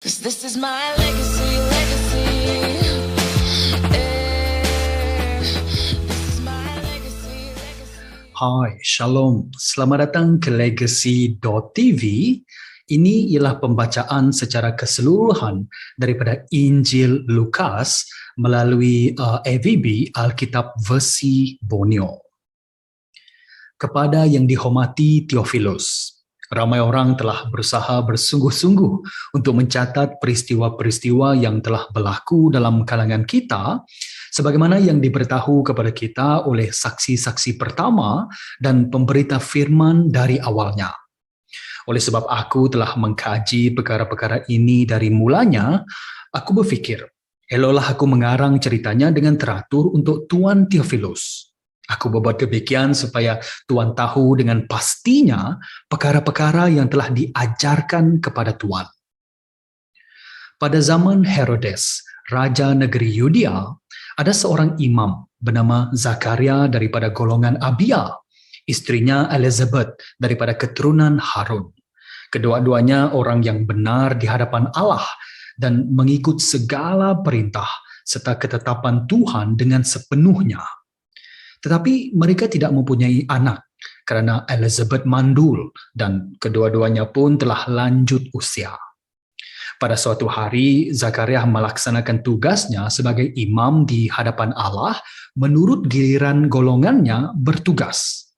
'Cause this is my legacy. This is my legacy. Hai, Shalom. Selamat datang ke Legacy.tv. Ini ialah pembacaan secara keseluruhan daripada Injil Lukas melalui AVB, Alkitab versi Borneo. Kepada yang dihormati Theophilus, ramai orang telah berusaha bersungguh-sungguh untuk mencatat peristiwa-peristiwa yang telah berlaku dalam kalangan kita, sebagaimana yang diberitahu kepada kita oleh saksi-saksi pertama dan pemberita firman dari awalnya. Oleh sebab aku telah mengkaji perkara-perkara ini dari mulanya, aku berfikir, eloklah aku mengarang ceritanya dengan teratur untuk Tuan Theophilus. Aku berbuat demikian supaya Tuan tahu dengan pastinya perkara-perkara yang telah diajarkan kepada Tuan. Pada zaman Herodes, Raja negeri Yudea, ada seorang imam bernama Zakaria daripada golongan Abia, istrinya Elizabeth daripada keturunan Harun. Kedua-duanya orang yang benar di hadapan Allah dan mengikut segala perintah serta ketetapan Tuhan dengan sepenuhnya. Tetapi mereka tidak mempunyai anak kerana Elizabeth mandul dan kedua-duanya pun telah lanjut usia. Pada suatu hari, Zakaria melaksanakan tugasnya sebagai imam di hadapan Allah menurut giliran golongannya bertugas.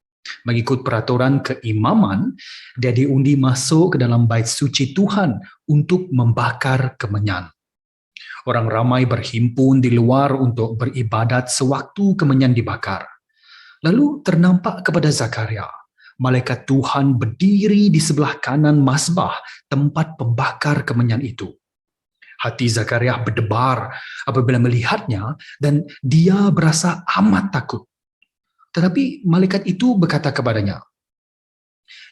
Mengikut peraturan keimaman, dia diundi masuk ke dalam bait suci Tuhan untuk membakar kemenyan. Orang ramai berhimpun di luar untuk beribadat sewaktu kemenyan dibakar. Lalu ternampak kepada Zakaria, malaikat Tuhan berdiri di sebelah kanan mazbah tempat pembakar kemenyan itu. Hati Zakaria berdebar apabila melihatnya dan dia berasa amat takut. Tetapi malaikat itu berkata kepadanya,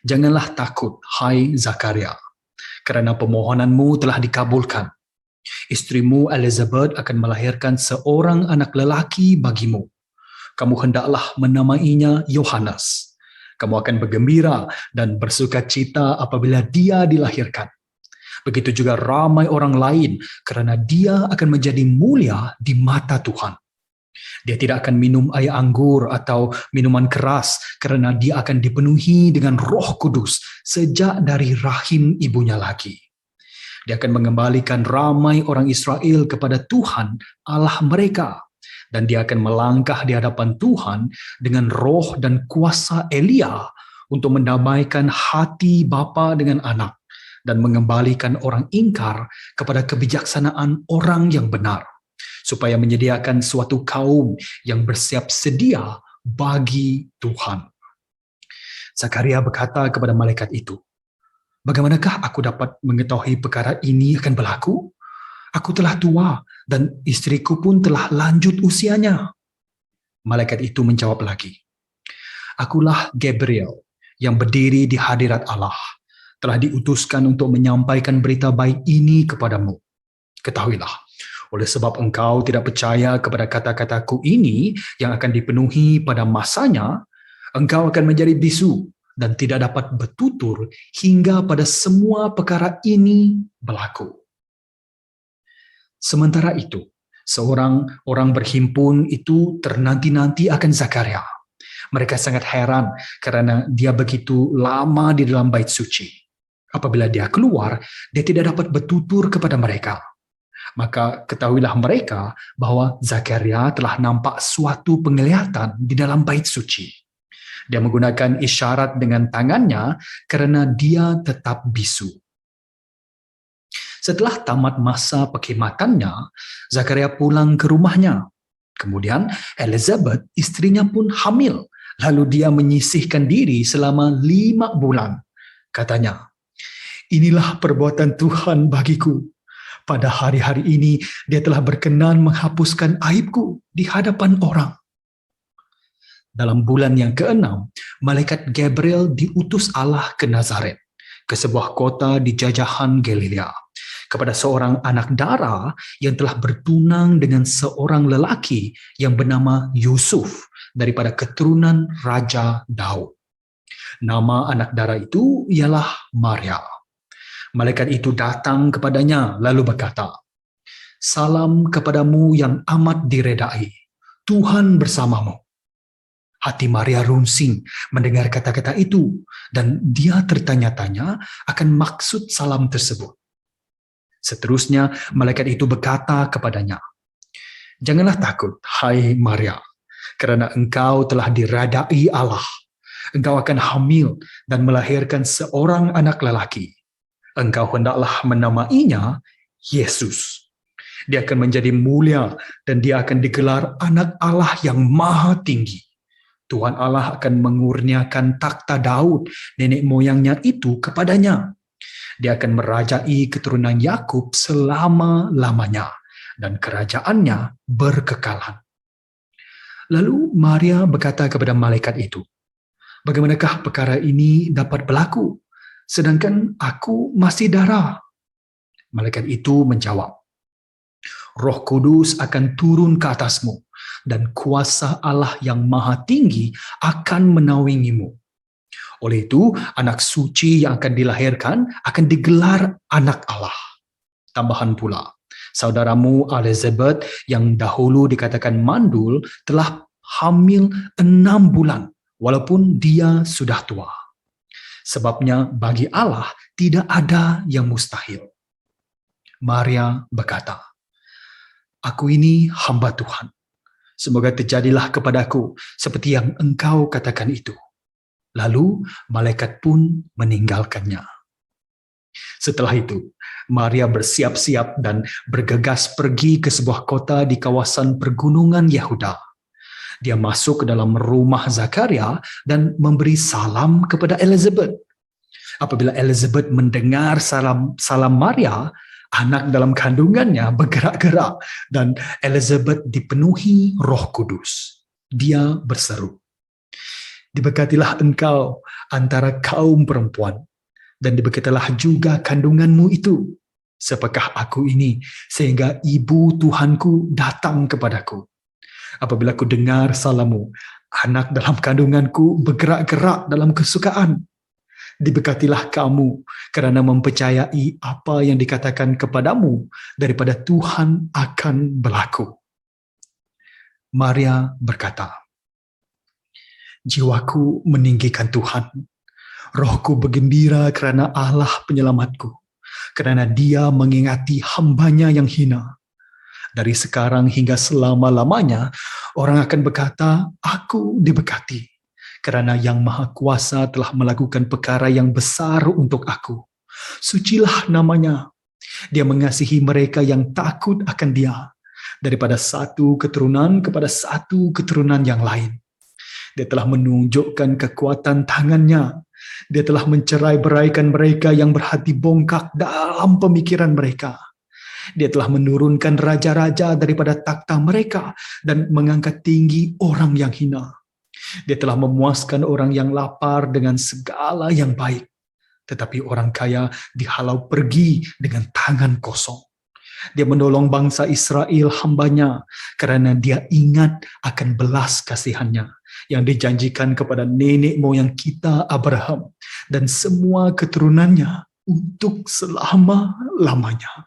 "Janganlah takut, hai Zakaria, kerana permohonanmu telah dikabulkan. Istrimu Elizabeth akan melahirkan seorang anak lelaki bagimu. Kamu hendaklah menamainya Yohanes. Kamu akan bergembira dan bersukacita apabila dia dilahirkan. Begitu juga ramai orang lain kerana dia akan menjadi mulia di mata Tuhan. Dia tidak akan minum air anggur atau minuman keras kerana dia akan dipenuhi dengan Roh Kudus sejak dari rahim ibunya lagi. Dia akan mengembalikan ramai orang Israel kepada Tuhan Allah mereka. Dan dia akan melangkah di hadapan Tuhan dengan roh dan kuasa Elia untuk mendamaikan hati bapa dengan anak dan mengembalikan orang ingkar kepada kebijaksanaan orang yang benar, supaya menyediakan suatu kaum yang bersiap sedia bagi Tuhan." Zakaria berkata kepada malaikat itu, "Bagaimanakah aku dapat mengetahui perkara ini akan berlaku? Aku telah tua dan istriku pun telah lanjut usianya." Malaikat itu menjawab lagi, "Akulah Gabriel yang berdiri di hadirat Allah, telah diutuskan untuk menyampaikan berita baik ini kepadamu. Ketahuilah, oleh sebab engkau tidak percaya kepada kata-kataku ini yang akan dipenuhi pada masanya, engkau akan menjadi bisu dan tidak dapat bertutur hingga pada semua perkara ini berlaku." Sementara itu, seorang orang berhimpun itu ternanti-nanti akan Zakaria. Mereka sangat heran kerana dia begitu lama di dalam bait suci. Apabila dia keluar, dia tidak dapat bertutur kepada mereka. Maka ketahuilah mereka bahawa Zakaria telah nampak suatu penglihatan di dalam bait suci. Dia menggunakan isyarat dengan tangannya kerana dia tetap bisu. Setelah tamat masa perkhidmatannya, Zakaria pulang ke rumahnya. Kemudian Elizabeth, istrinya pun hamil. Lalu dia menyisihkan diri selama 5 bulan. Katanya, "Inilah perbuatan Tuhan bagiku. Pada hari-hari ini dia telah berkenan menghapuskan aibku di hadapan orang." Dalam bulan yang ke-6, malaikat Gabriel diutus Allah ke Nazaret, ke sebuah kota di jajahan Galilea, kepada seorang anak dara yang telah bertunang dengan seorang lelaki yang bernama Yusuf daripada keturunan Raja Daud. Nama anak dara itu ialah Maria. Malaikat itu datang kepadanya lalu berkata, "Salam kepadamu yang amat diredai, Tuhan bersamamu." Hati Maria runsing mendengar kata-kata itu dan dia tertanya-tanya akan maksud salam tersebut. Seterusnya malaikat itu berkata kepadanya, "Janganlah takut, hai Maria, kerana engkau telah diradai Allah. Engkau akan hamil dan melahirkan seorang anak lelaki. Engkau hendaklah menamainya Yesus. Dia akan menjadi mulia dan dia akan digelar anak Allah yang maha tinggi. Tuhan Allah akan mengurniakan takhta Daud, nenek moyangnya itu, kepadanya. Dia akan merajai keturunan Yakub selama-lamanya dan kerajaannya berkekalan." Lalu Maria berkata kepada malaikat itu, "Bagaimanakah perkara ini dapat berlaku, sedangkan aku masih dara?" Malaikat itu menjawab, "Roh Kudus akan turun ke atasmu, dan kuasa Allah yang maha tinggi akan menaungimu. Oleh itu, anak suci yang akan dilahirkan akan digelar anak Allah." Tambahan pula, saudaramu Elizabeth yang dahulu dikatakan mandul telah hamil 6 bulan, walaupun dia sudah tua. Sebabnya bagi Allah tidak ada yang mustahil. Maria berkata, "Aku ini hamba Tuhan. Semoga terjadilah kepadaku seperti yang engkau katakan itu." Lalu malaikat pun meninggalkannya. Setelah itu, Maria bersiap-siap dan bergegas pergi ke sebuah kota di kawasan pergunungan Yehuda. Dia masuk ke dalam rumah Zakaria dan memberi salam kepada Elizabeth. Apabila Elizabeth mendengar salam Maria, anak dalam kandungannya bergerak-gerak dan Elizabeth dipenuhi Roh Kudus. Dia berseru, "Diberkatilah engkau antara kaum perempuan, dan diberkatilah juga kandunganmu itu. Siapakah aku ini sehingga ibu Tuhanku datang kepadaku? Apabila ku dengar salammu, anak dalam kandunganku bergerak-gerak dalam kesukaan. Diberkatilah kamu kerana mempercayai apa yang dikatakan kepadamu daripada Tuhan akan berlaku." Maria berkata, "Jiwaku meninggikan Tuhan. Rohku bergembira kerana Allah penyelamatku, kerana dia mengingati hambanya yang hina. Dari sekarang hingga selama-lamanya, orang akan berkata, aku diberkati, kerana Yang Maha Kuasa telah melakukan perkara yang besar untuk aku. Sucilah namanya. Dia mengasihi mereka yang takut akan dia, daripada satu keturunan kepada satu keturunan yang lain. Dia telah menunjukkan kekuatan tangannya. Dia telah mencerai-beraikan mereka yang berhati bongkak dalam pemikiran mereka. Dia telah menurunkan raja-raja daripada takhta mereka dan mengangkat tinggi orang yang hina. Dia telah memuaskan orang yang lapar dengan segala yang baik, tetapi orang kaya dihalau pergi dengan tangan kosong. Dia menolong bangsa Israel hambanya kerana dia ingat akan belas kasihannya yang dijanjikan kepada nenek moyang kita Abraham dan semua keturunannya untuk selama-lamanya.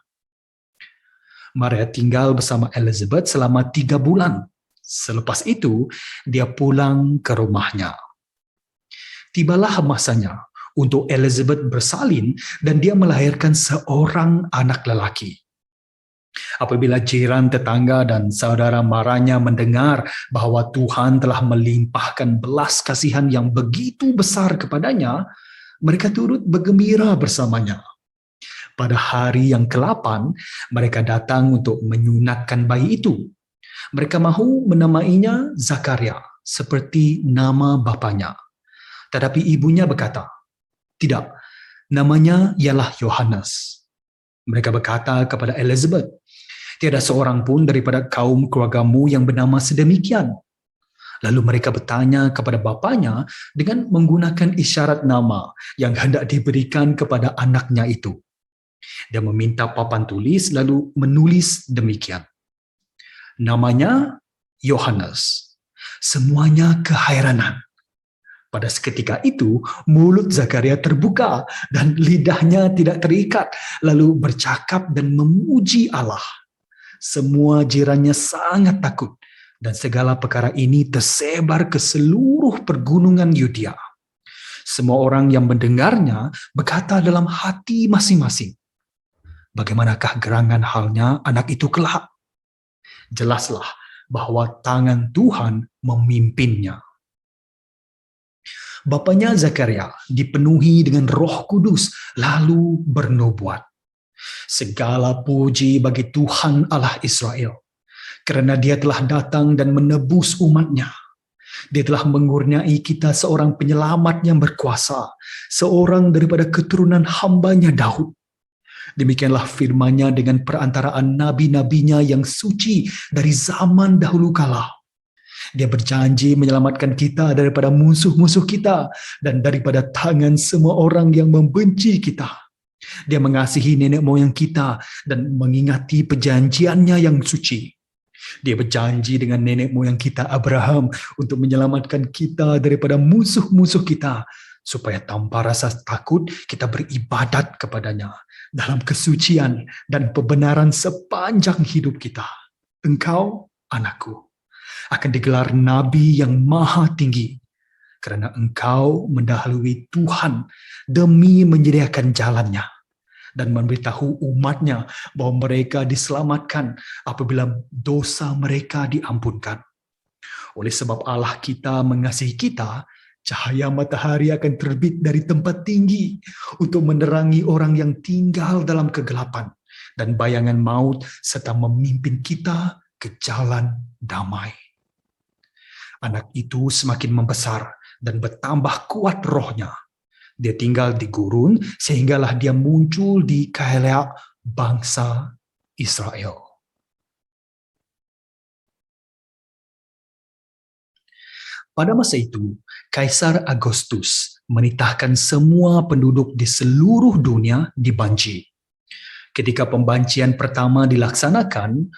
Maria tinggal bersama Elizabeth selama 3 bulan. Selepas itu, dia pulang ke rumahnya. Tibalah masanya untuk Elizabeth bersalin dan dia melahirkan seorang anak lelaki. Apabila jiran, tetangga dan saudara maranya mendengar bahawa Tuhan telah melimpahkan belas kasihan yang begitu besar kepadanya, mereka turut bergembira bersamanya. Pada hari yang ke-8, mereka datang untuk menyunatkan bayi itu. Mereka mahu menamainya Zakaria, seperti nama bapanya. Tetapi ibunya berkata, "Tidak, namanya ialah Yohanes." Mereka berkata kepada Elizabeth, "Tiada seorang pun daripada kaum keluargamu yang bernama sedemikian." Lalu mereka bertanya kepada bapanya dengan menggunakan isyarat nama yang hendak diberikan kepada anaknya itu. Dia meminta papan tulis lalu menulis demikian. Namanya Yohanes. Semuanya kehairanan. Pada seketika itu, mulut Zakaria terbuka dan lidahnya tidak terikat, lalu bercakap dan memuji Allah. Semua jirannya sangat takut, dan segala perkara ini tersebar ke seluruh pergunungan Yudea. Semua orang yang mendengarnya berkata dalam hati masing-masing, bagaimanakah gerangan halnya anak itu kelak? Jelaslah bahwa tangan Tuhan memimpinnya. Bapaknya Zakaria dipenuhi dengan Roh Kudus lalu bernubuat. Segala puji bagi Tuhan Allah Israel, kerana Dia telah datang dan menebus umat-Nya. Dia telah mengurniai kita seorang penyelamat yang berkuasa, seorang daripada keturunan hamba-Nya Daud. Demikianlah firman-Nya dengan perantaraan nabi-nabinya yang suci dari zaman dahulu kala. Dia berjanji menyelamatkan kita daripada musuh-musuh kita dan daripada tangan semua orang yang membenci kita. Dia mengasihi nenek moyang kita dan mengingati perjanjiannya yang suci. Dia berjanji dengan nenek moyang kita Abraham untuk menyelamatkan kita daripada musuh-musuh kita, supaya tanpa rasa takut kita beribadat kepadanya dalam kesucian dan kebenaran sepanjang hidup kita. Engkau, anakku, akan digelar Nabi yang Maha Tinggi, kerana engkau mendahului Tuhan demi menyediakan jalannya dan memberitahu umat-Nya bahawa mereka diselamatkan apabila dosa mereka diampunkan. Oleh sebab Allah kita mengasihi kita, cahaya matahari akan terbit dari tempat tinggi untuk menerangi orang yang tinggal dalam kegelapan dan bayangan maut, serta memimpin kita ke jalan damai. Anak itu semakin membesar dan bertambah kuat rohnya. Dia tinggal di gurun sehinggalah dia muncul di Kailea bangsa Israel. Pada masa itu, Kaisar Agustus menitahkan semua penduduk di seluruh dunia dibanci. Ketika pembancian pertama dilaksanakan,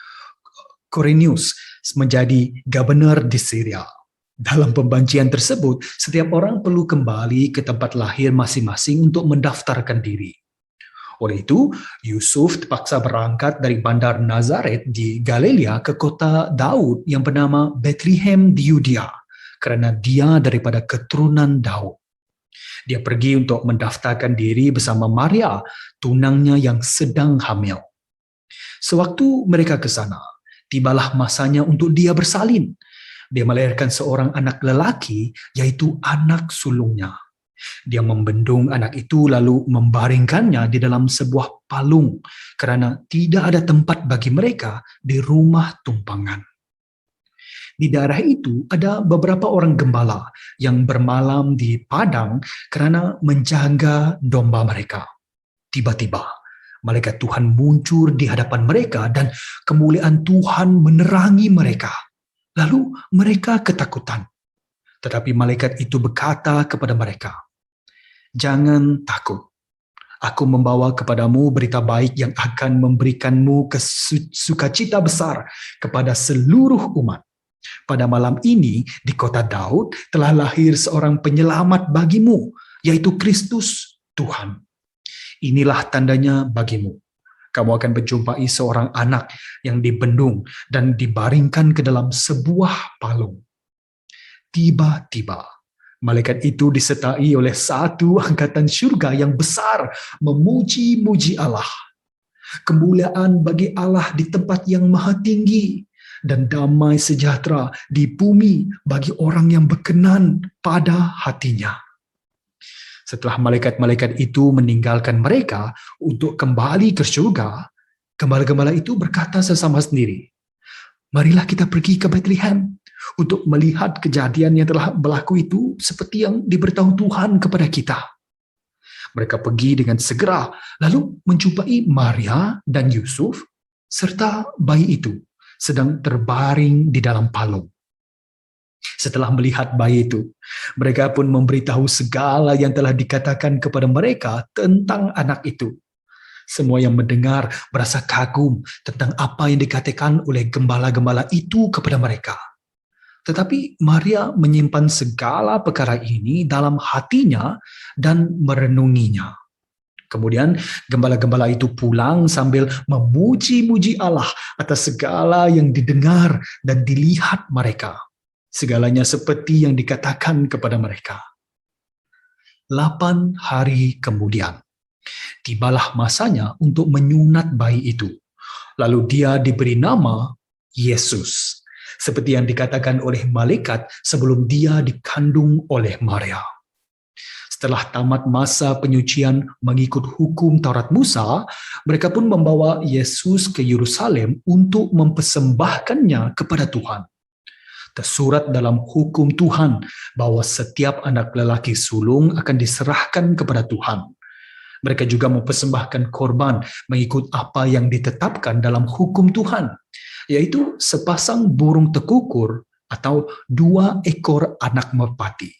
Quirinius menjadi gubernur di Syria. Dalam pembancian tersebut, setiap orang perlu kembali ke tempat lahir masing-masing untuk mendaftarkan diri. Oleh itu, Yusuf terpaksa berangkat dari bandar Nazaret di Galilea ke kota Daud yang bernama Bethlehem di Yudea, kerana dia daripada keturunan Daud. Dia pergi untuk mendaftarkan diri bersama Maria, tunangnya yang sedang hamil. Sewaktu mereka ke sana, tibalah masanya untuk dia bersalin. Dia melahirkan seorang anak lelaki, yaitu anak sulungnya. Dia membendung anak itu lalu membaringkannya di dalam sebuah palung kerana tidak ada tempat bagi mereka di rumah tumpangan. Di daerah itu ada beberapa orang gembala yang bermalam di padang kerana menjaga domba mereka. Tiba-tiba, malaikat Tuhan muncul di hadapan mereka dan kemuliaan Tuhan menerangi mereka. Lalu mereka ketakutan. Tetapi malaikat itu berkata kepada mereka, jangan takut. Aku membawa kepadamu berita baik yang akan memberikanmu sukacita besar kepada seluruh umat. Pada malam ini di kota Daud telah lahir seorang penyelamat bagimu, yaitu Kristus Tuhan. Inilah tandanya bagimu. Kamu akan menjumpai seorang anak yang dibendung dan dibaringkan ke dalam sebuah palung. Tiba-tiba, malaikat itu disertai oleh satu angkatan syurga yang besar memuji-muji Allah. Kemuliaan bagi Allah di tempat yang maha tinggi dan damai sejahtera di bumi bagi orang yang berkenan pada hatinya. Setelah malaikat-malaikat itu meninggalkan mereka untuk kembali ke syurga, gembala-gembala itu berkata sesama sendiri, marilah kita pergi ke Bethlehem untuk melihat kejadian yang telah berlaku itu seperti yang diberitahu Tuhan kepada kita. Mereka pergi dengan segera, lalu menjumpai Maria dan Yusuf serta bayi itu sedang terbaring di dalam palung. Setelah melihat bayi itu, mereka pun memberitahu segala yang telah dikatakan kepada mereka tentang anak itu. Semua yang mendengar merasa kagum tentang apa yang dikatakan oleh gembala-gembala itu kepada mereka. Tetapi Maria menyimpan segala perkara ini dalam hatinya dan merenunginya. Kemudian gembala-gembala itu pulang sambil memuji-muji Allah atas segala yang didengar dan dilihat mereka. Segalanya seperti yang dikatakan kepada mereka. 8 hari kemudian, tibalah masanya untuk menyunat bayi itu. Lalu dia diberi nama Yesus, seperti yang dikatakan oleh malaikat sebelum dia dikandung oleh Maria. Setelah tamat masa penyucian mengikut hukum Taurat Musa, mereka pun membawa Yesus ke Yerusalem untuk mempersembahkannya kepada Tuhan. Tersurat dalam hukum Tuhan bahwa setiap anak lelaki sulung akan diserahkan kepada Tuhan. Mereka juga mempersembahkan korban mengikut apa yang ditetapkan dalam hukum Tuhan, yaitu sepasang burung tekukur atau 2 ekor anak merpati.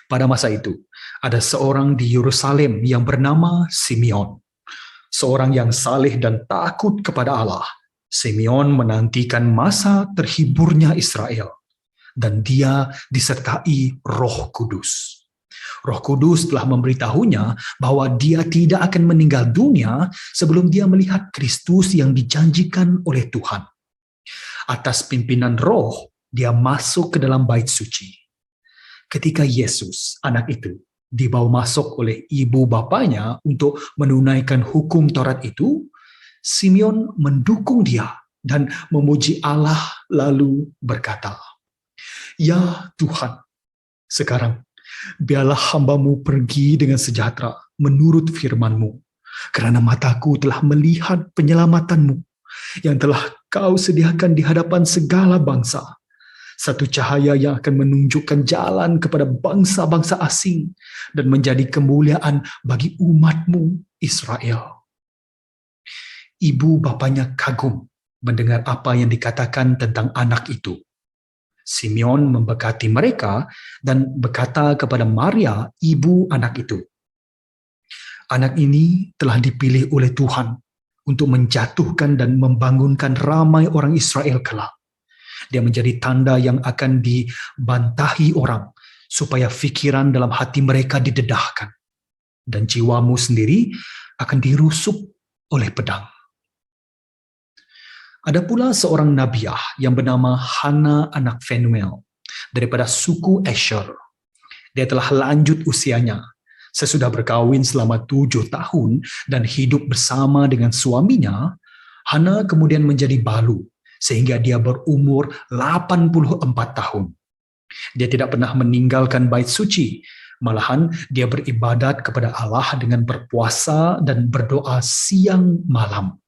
Pada masa itu, ada seorang di Yerusalem yang bernama Simeon, seorang yang saleh dan takut kepada Allah. Simeon menantikan masa terhiburnya Israel, dan dia disertai Roh Kudus. Roh Kudus telah memberitahunya bahwa dia tidak akan meninggal dunia sebelum dia melihat Kristus yang dijanjikan oleh Tuhan. Atas pimpinan Roh, dia masuk ke dalam bait suci. Ketika Yesus, anak itu, dibawa masuk oleh ibu bapanya untuk menunaikan hukum Taurat itu, Simeon mendukung dia dan memuji Allah lalu berkata, "Ya Tuhan, sekarang biarlah hamba-Mu pergi dengan sejahtera menurut firman-Mu, kerana mataku telah melihat penyelamatan-Mu yang telah Kau sediakan di hadapan segala bangsa, satu cahaya yang akan menunjukkan jalan kepada bangsa-bangsa asing dan menjadi kemuliaan bagi umat-Mu Israel." Ibu bapanya kagum mendengar apa yang dikatakan tentang anak itu. Simeon memberkati mereka dan berkata kepada Maria, ibu anak itu, "Anak ini telah dipilih oleh Tuhan untuk menjatuhkan dan membangunkan ramai orang Israel kelak. Dia menjadi tanda yang akan dibantahi orang, supaya fikiran dalam hati mereka didedahkan, dan jiwamu sendiri akan dirusuk oleh pedang." Ada pula seorang nabiah yang bernama Hana anak Phanuel daripada suku Asher. Dia telah lanjut usianya. Sesudah berkahwin selama 7 tahun dan hidup bersama dengan suaminya, Hana kemudian menjadi balu sehingga dia berumur 84 tahun. Dia tidak pernah meninggalkan bait suci, malahan dia beribadat kepada Allah dengan berpuasa dan berdoa siang malam.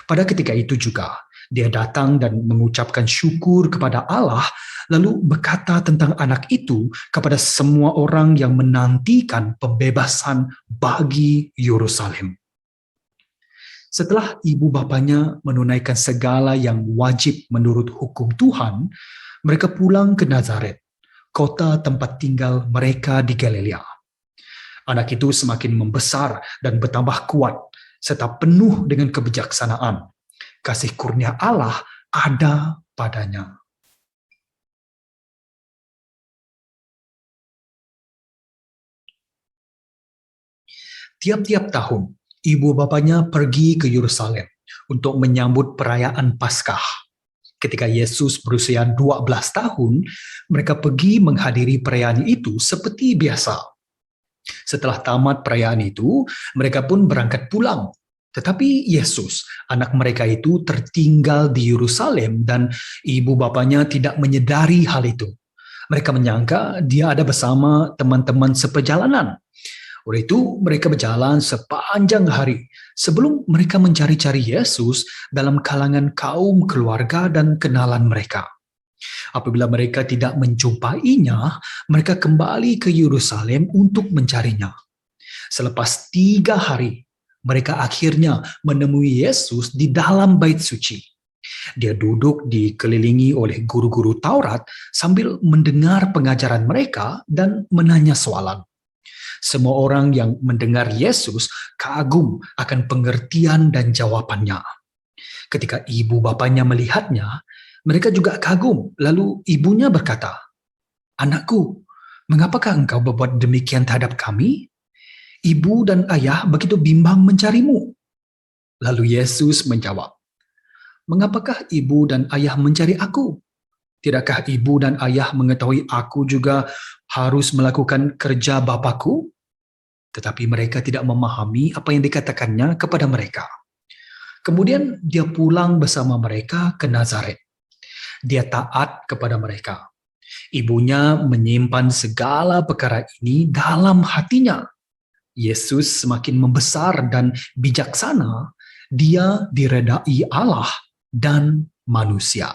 Pada ketika itu juga, dia datang dan mengucapkan syukur kepada Allah, lalu berkata tentang anak itu kepada semua orang yang menantikan pembebasan bagi Yerusalem. Setelah ibu bapanya menunaikan segala yang wajib menurut hukum Tuhan, mereka pulang ke Nazaret, kota tempat tinggal mereka di Galilea. Anak itu semakin membesar dan bertambah kuat, serta penuh dengan kebijaksanaan. Kasih kurnia Allah ada padanya. Tiap-tiap tahun, ibu bapanya pergi ke Yerusalem untuk menyambut perayaan Paskah. Ketika Yesus berusia 12 tahun, mereka pergi menghadiri perayaan itu seperti biasa. Setelah tamat perayaan itu, mereka pun berangkat pulang. Tetapi Yesus, anak mereka itu tertinggal di Yerusalem dan ibu bapanya tidak menyadari hal itu. Mereka menyangka dia ada bersama teman-teman seperjalanan. Oleh itu, mereka berjalan sepanjang hari sebelum mereka mencari-cari Yesus dalam kalangan kaum keluarga dan kenalan mereka. Apabila mereka tidak menjumpainya, mereka kembali ke Yerusalem untuk mencarinya. Selepas 3 hari, mereka akhirnya menemui Yesus di dalam bait suci. Dia duduk dikelilingi oleh guru-guru Taurat sambil mendengar pengajaran mereka dan menanya soalan. Semua orang yang mendengar Yesus kagum akan pengertian dan jawabannya. Ketika ibu bapanya melihatnya, Mereka juga kagum. Lalu ibunya berkata, "Anakku, mengapakah engkau berbuat demikian terhadap kami? Ibu dan ayah begitu bimbang mencarimu." Lalu Yesus menjawab, "Mengapakah ibu dan ayah mencari aku? Tidakkah ibu dan ayah mengetahui aku juga harus melakukan kerja Bapakku?" Tetapi mereka tidak memahami apa yang dikatakannya kepada mereka. Kemudian dia pulang bersama mereka ke Nazaret. Dia taat kepada mereka. Ibunya menyimpan segala perkara ini dalam hatinya. Yesus semakin membesar dan bijaksana. Dia diredai Allah dan manusia.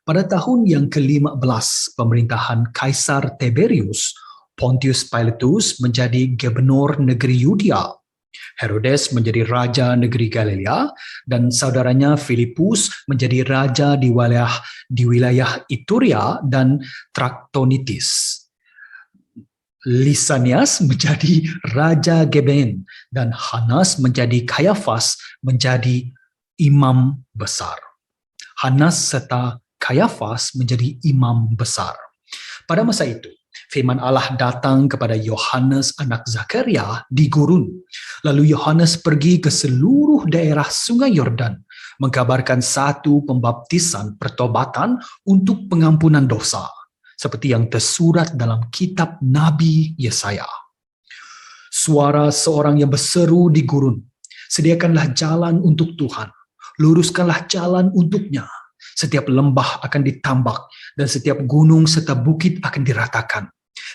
Pada tahun yang ke-15 pemerintahan Kaisar Tiberius, Pontius Pilatus menjadi gubernur negeri Yudea. Herodes menjadi raja negeri Galilea dan saudaranya Filipus menjadi raja di wilayah Iturea dan Traktonitis. Lisanias menjadi raja Geben dan Hanas menjadi Kayafas menjadi imam besar. Hanas serta Kayafas menjadi imam besar. Pada masa itu, firman Allah datang kepada Yohanes anak Zakaria di gurun. Lalu Yohanes pergi ke seluruh daerah Sungai Yordan, mengkabarkan satu pembaptisan pertobatan untuk pengampunan dosa, seperti yang tersurat dalam kitab Nabi Yesaya. Suara seorang yang berseru di gurun, "Sediakanlah jalan untuk Tuhan, luruskanlah jalan untuknya. Setiap lembah akan ditambak dan setiap gunung serta bukit akan diratakan.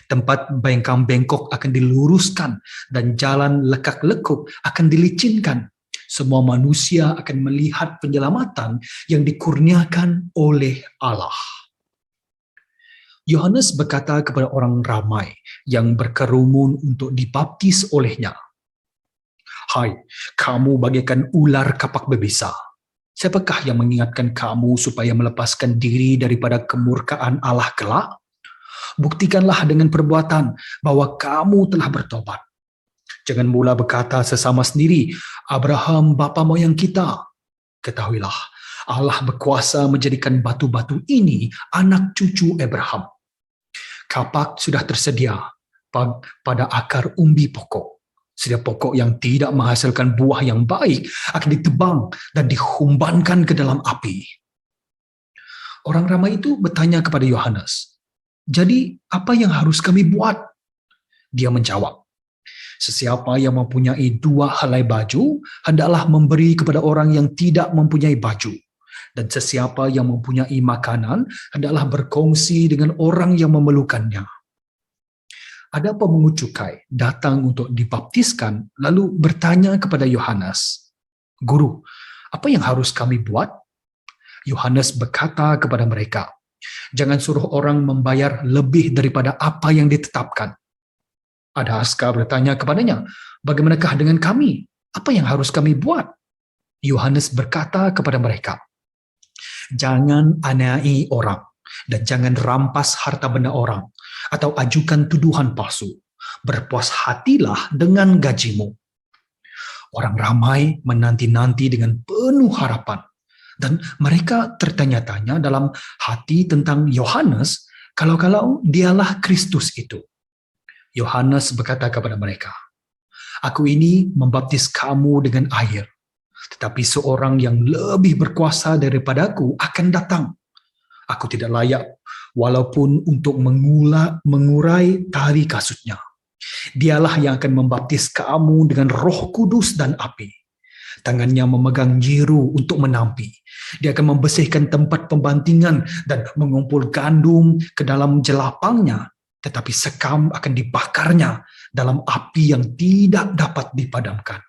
Tempat bengkang-bengkok akan diluruskan dan jalan lekak-lekuk akan dilicinkan. Semua manusia akan melihat penyelamatan yang dikurniakan oleh Allah." Yohanes berkata kepada orang ramai yang berkerumun untuk dibaptis olehnya, "Hai, kamu bagaikan ular kapak berbisa. Siapakah yang mengingatkan kamu supaya melepaskan diri daripada kemurkaan Allah kelak? Buktikanlah dengan perbuatan bahwa kamu telah bertobat. Jangan mula berkata sesama sendiri, 'Abraham bapa moyang kita.' Ketahuilah, Allah berkuasa menjadikan batu-batu ini anak cucu Abraham. Kapak sudah tersedia pada akar umbi pokok. Setiap pokok yang tidak menghasilkan buah yang baik akan ditebang dan dihumbankan ke dalam api." Orang ramai itu bertanya kepada Yohanes, "Jadi apa yang harus kami buat?" Dia menjawab, "Sesiapa yang mempunyai 2 helai baju, hendaklah memberi kepada orang yang tidak mempunyai baju. Dan sesiapa yang mempunyai makanan, hendaklah berkongsi dengan orang yang memerlukannya." Ada pemungut cukai datang untuk dibaptiskan, lalu bertanya kepada Yohanes, "Guru, apa yang harus kami buat?" Yohanes berkata kepada mereka, "Jangan suruh orang membayar lebih daripada apa yang ditetapkan." Ada askar bertanya kepadanya, "Bagaimanakah dengan kami? Apa yang harus kami buat?" Yohanes berkata kepada mereka, "Jangan aniai orang, dan jangan rampas harta benda orang, atau ajukan tuduhan palsu. Berpuas hatilah dengan gajimu." Orang ramai menanti-nanti dengan penuh harapan, dan mereka tertanya-tanya dalam hati tentang Yohanes, kalau-kalau dialah Kristus itu. Yohanes berkata kepada mereka, "Aku ini membaptis kamu dengan air, tetapi seorang yang lebih berkuasa daripadaku akan datang. Aku tidak layak walaupun untuk mengurai tali kasutnya. Dialah yang akan membaptis kamu dengan Roh Kudus dan api. Tangannya memegang jeru untuk menampi. Dia akan membersihkan tempat pembantingan dan mengumpul gandum ke dalam jelapangnya, tetapi sekam akan dibakarnya dalam api yang tidak dapat dipadamkan."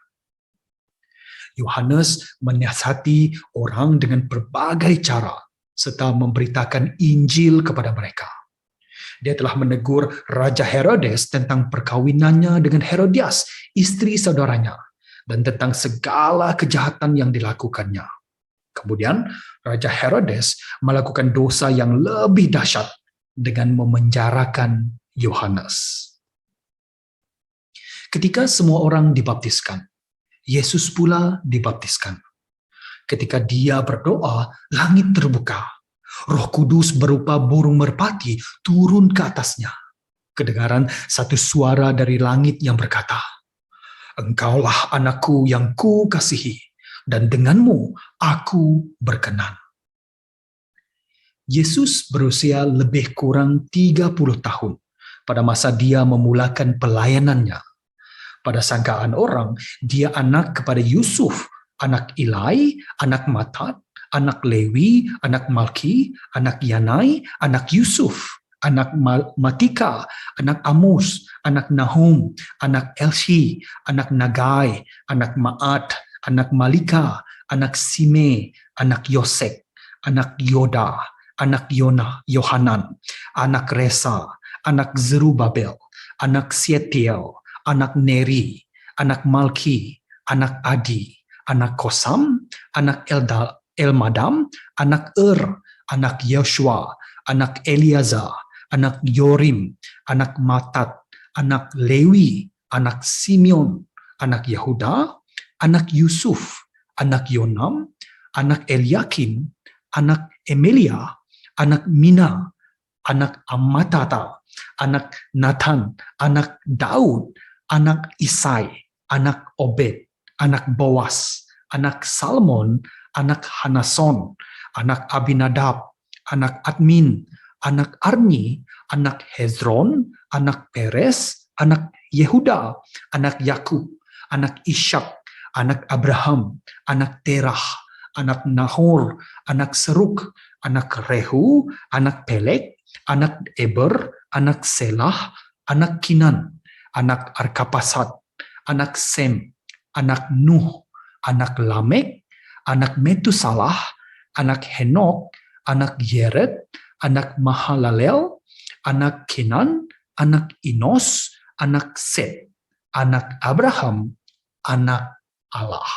Yohanes menasihati orang dengan berbagai cara serta memberitakan Injil kepada mereka. Dia telah menegur Raja Herodes tentang perkawinannya dengan Herodias, istri saudaranya, dan tentang segala kejahatan yang dilakukannya. Kemudian, Raja Herodes melakukan dosa yang lebih dahsyat dengan memenjarakan Yohanes. Ketika semua orang dibaptiskan, Yesus pula dibaptiskan. Ketika dia berdoa, langit terbuka. Roh Kudus berupa burung merpati turun ke atasnya. Kedengaran satu suara dari langit yang berkata, "Engkaulah anakku yang kukasihi, dan denganmu aku berkenan." Yesus berusia lebih kurang 30 tahun pada masa dia memulakan pelayanannya. Pada sangkaan orang, dia anak kepada Yusuf, anak Ilai, anak Matat, anak Lewi, anak Malki, anak Yanai, anak Yusuf, anak Matika, anak Amos, anak Nahum, anak Elshi, anak Nagai, anak Maat, anak Malika, anak Sime, anak Yosek, anak Yoda, anak Yohanan, anak Resa, anak Zerubabel, anak Sietiel, anak Neri, anak Malki, anak Adi, anak Kosam, anak Elmadam, anak anak Yeshua, anak Eliazar, anak Yorim, anak Matat, anak Lewi, anak Simeon, anak Yehuda, anak Yusuf, anak Yonam, anak Eliakim, anak Emelia, anak Mina, anak Amatata, anak Nathan, anak Daud, anak Isai, anak Obed, anak Boas, anak Salmon, anak Hanason, anak Abinadab, anak Admin, anak Arni, anak Hezron, anak Peres, anak Yehuda, anak Yakub, anak Ishak, anak Abraham, anak Terah, anak Nahor, anak Seruk, anak Rehu, anak Pelek, anak Eber, anak Selah, anak Kinan, anak Arkapasad, anak Sem, anak Nuh, anak Lamek, anak Metusalah, anak Henok, anak Yered, anak Mahalalel, anak Kenan, anak Inos, anak Set, anak Abraham, anak Allah.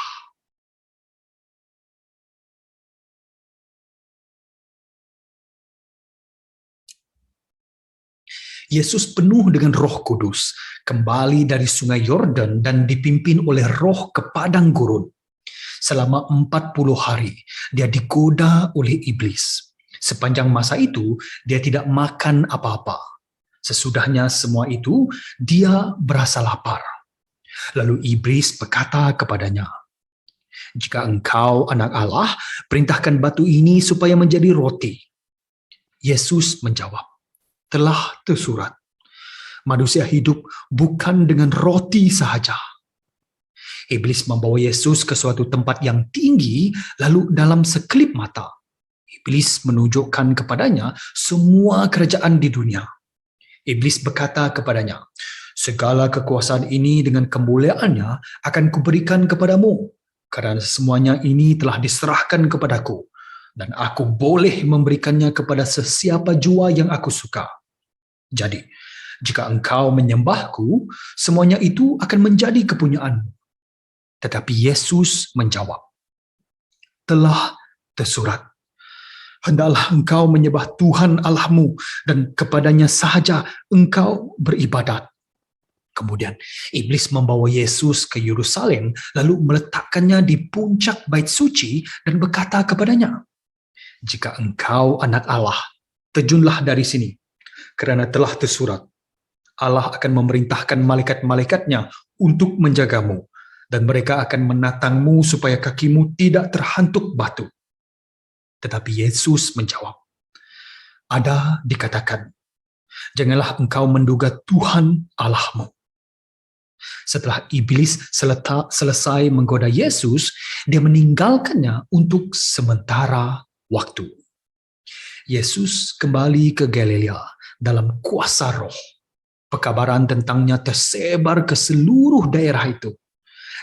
Yesus penuh dengan Roh Kudus, kembali dari sungai Yordan dan dipimpin oleh Roh ke padang gurun. Selama 40 hari, dia digoda oleh iblis. Sepanjang masa itu, dia tidak makan apa-apa. Sesudahnya semua itu, dia berasa lapar. Lalu iblis berkata kepadanya, "Jika engkau anak Allah, perintahkan batu ini supaya menjadi roti." Yesus menjawab, "Telah tersurat, manusia hidup bukan dengan roti sahaja." Iblis membawa Yesus ke suatu tempat yang tinggi, lalu dalam sekelip mata, iblis menunjukkan kepadanya semua kerajaan di dunia. Iblis berkata kepadanya, "Segala kekuasaan ini dengan kemuliaannya akan kuberikan kepadamu, karena semuanya ini telah diserahkan kepadaku, dan aku boleh memberikannya kepada sesiapa jua yang aku suka. Jadi, jika engkau menyembahku, semuanya itu akan menjadi kepunyaanmu." Tetapi Yesus menjawab, "Telah tersurat, hendaklah engkau menyembah Tuhan Allahmu dan kepadanya sahaja engkau beribadat." Kemudian iblis membawa Yesus ke Yerusalem lalu meletakkannya di puncak bait suci dan berkata kepadanya, "Jika engkau anak Allah, terjunlah dari sini, karena telah tersurat, Allah akan memerintahkan malaikat-malaikatnya untuk menjagamu, dan mereka akan menatangmu supaya kakimu tidak terhantuk batu." Tetapi Yesus menjawab, "Ada dikatakan, janganlah engkau menduga Tuhan Allahmu." Setelah iblis selesai menggoda Yesus, dia meninggalkannya untuk sementara waktu. Yesus kembali ke Galilea dalam kuasa Roh. Pekabaran tentangnya tersebar ke seluruh daerah itu.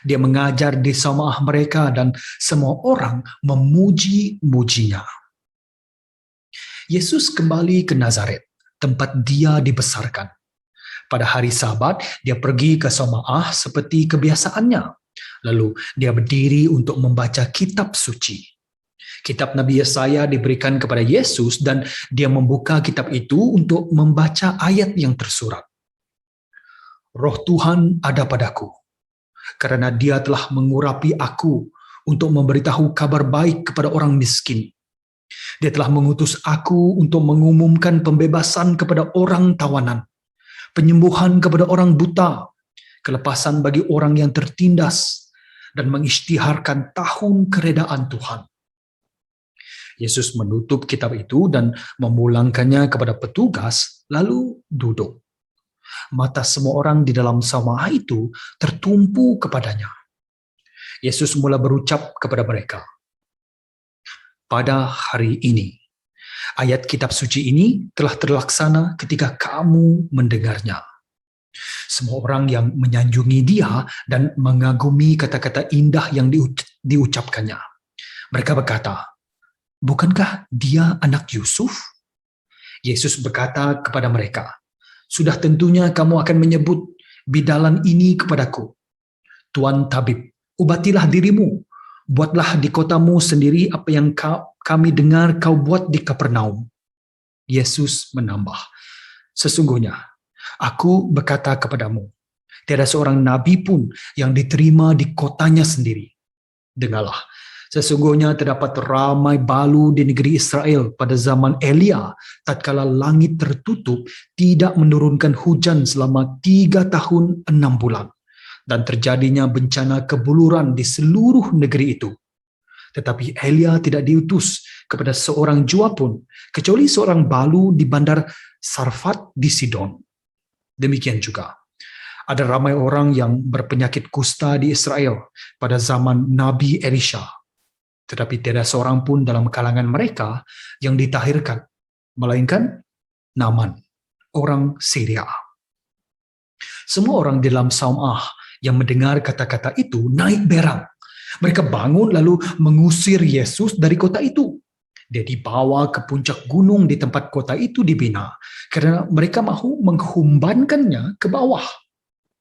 Dia mengajar di jemaah mereka dan semua orang memuji-mujinya. Yesus kembali ke Nazaret, tempat dia dibesarkan. Pada hari Sabat, dia pergi ke jemaah seperti kebiasaannya. Lalu dia berdiri untuk membaca kitab suci. Kitab Nabi Yesaya diberikan kepada Yesus dan dia membuka kitab itu untuk membaca ayat yang tersurat. "Roh Tuhan ada padaku, karena Dia telah mengurapi aku untuk memberitahu kabar baik kepada orang miskin. Dia telah mengutus aku untuk mengumumkan pembebasan kepada orang tawanan, penyembuhan kepada orang buta, kelepasan bagi orang yang tertindas, dan mengisytiharkan tahun keredaan Tuhan. Yesus menutup kitab itu dan memulangkannya kepada petugas, lalu duduk. Mata semua orang di dalam saumah itu tertumpu kepadanya. Yesus mula berucap kepada mereka, "Pada hari ini, ayat kitab suci ini telah terlaksana ketika kamu mendengarnya." Semua orang yang menyanjungi Dia dan mengagumi kata-kata indah yang diucapkannya. Mereka berkata, "Bukankah Dia anak Yusuf?" Yesus berkata kepada mereka, "Sudah tentunya kamu akan menyebut bidalan ini kepadaku, 'Tuan Tabib, obatilah dirimu, buatlah di kotamu sendiri apa yang kami dengar kau buat di Kapernaum." Yesus menambah, "Sesungguhnya, aku berkata kepadamu, tiada seorang nabi pun yang diterima di kotanya sendiri. Dengarlah, sesungguhnya terdapat ramai balu di negeri Israel pada zaman Elia, tatkala langit tertutup, tidak menurunkan hujan selama 3 tahun 6 bulan, dan terjadinya bencana kebuluran di seluruh negeri itu. Tetapi Elia tidak diutus kepada seorang jua pun, kecuali seorang balu di bandar Sarfat di Sidon. Demikian juga, ada ramai orang yang berpenyakit kusta di Israel pada zaman Nabi Elisha. Tetapi tidak seorang pun dalam kalangan mereka yang ditahirkan, melainkan Naaman, orang Syria." Semua orang di dalam saumah yang mendengar kata-kata itu naik berang. Mereka bangun lalu mengusir Yesus dari kota itu. Dia dibawa ke puncak gunung di tempat kota itu dibina, karena mereka mahu menghumbankannya ke bawah.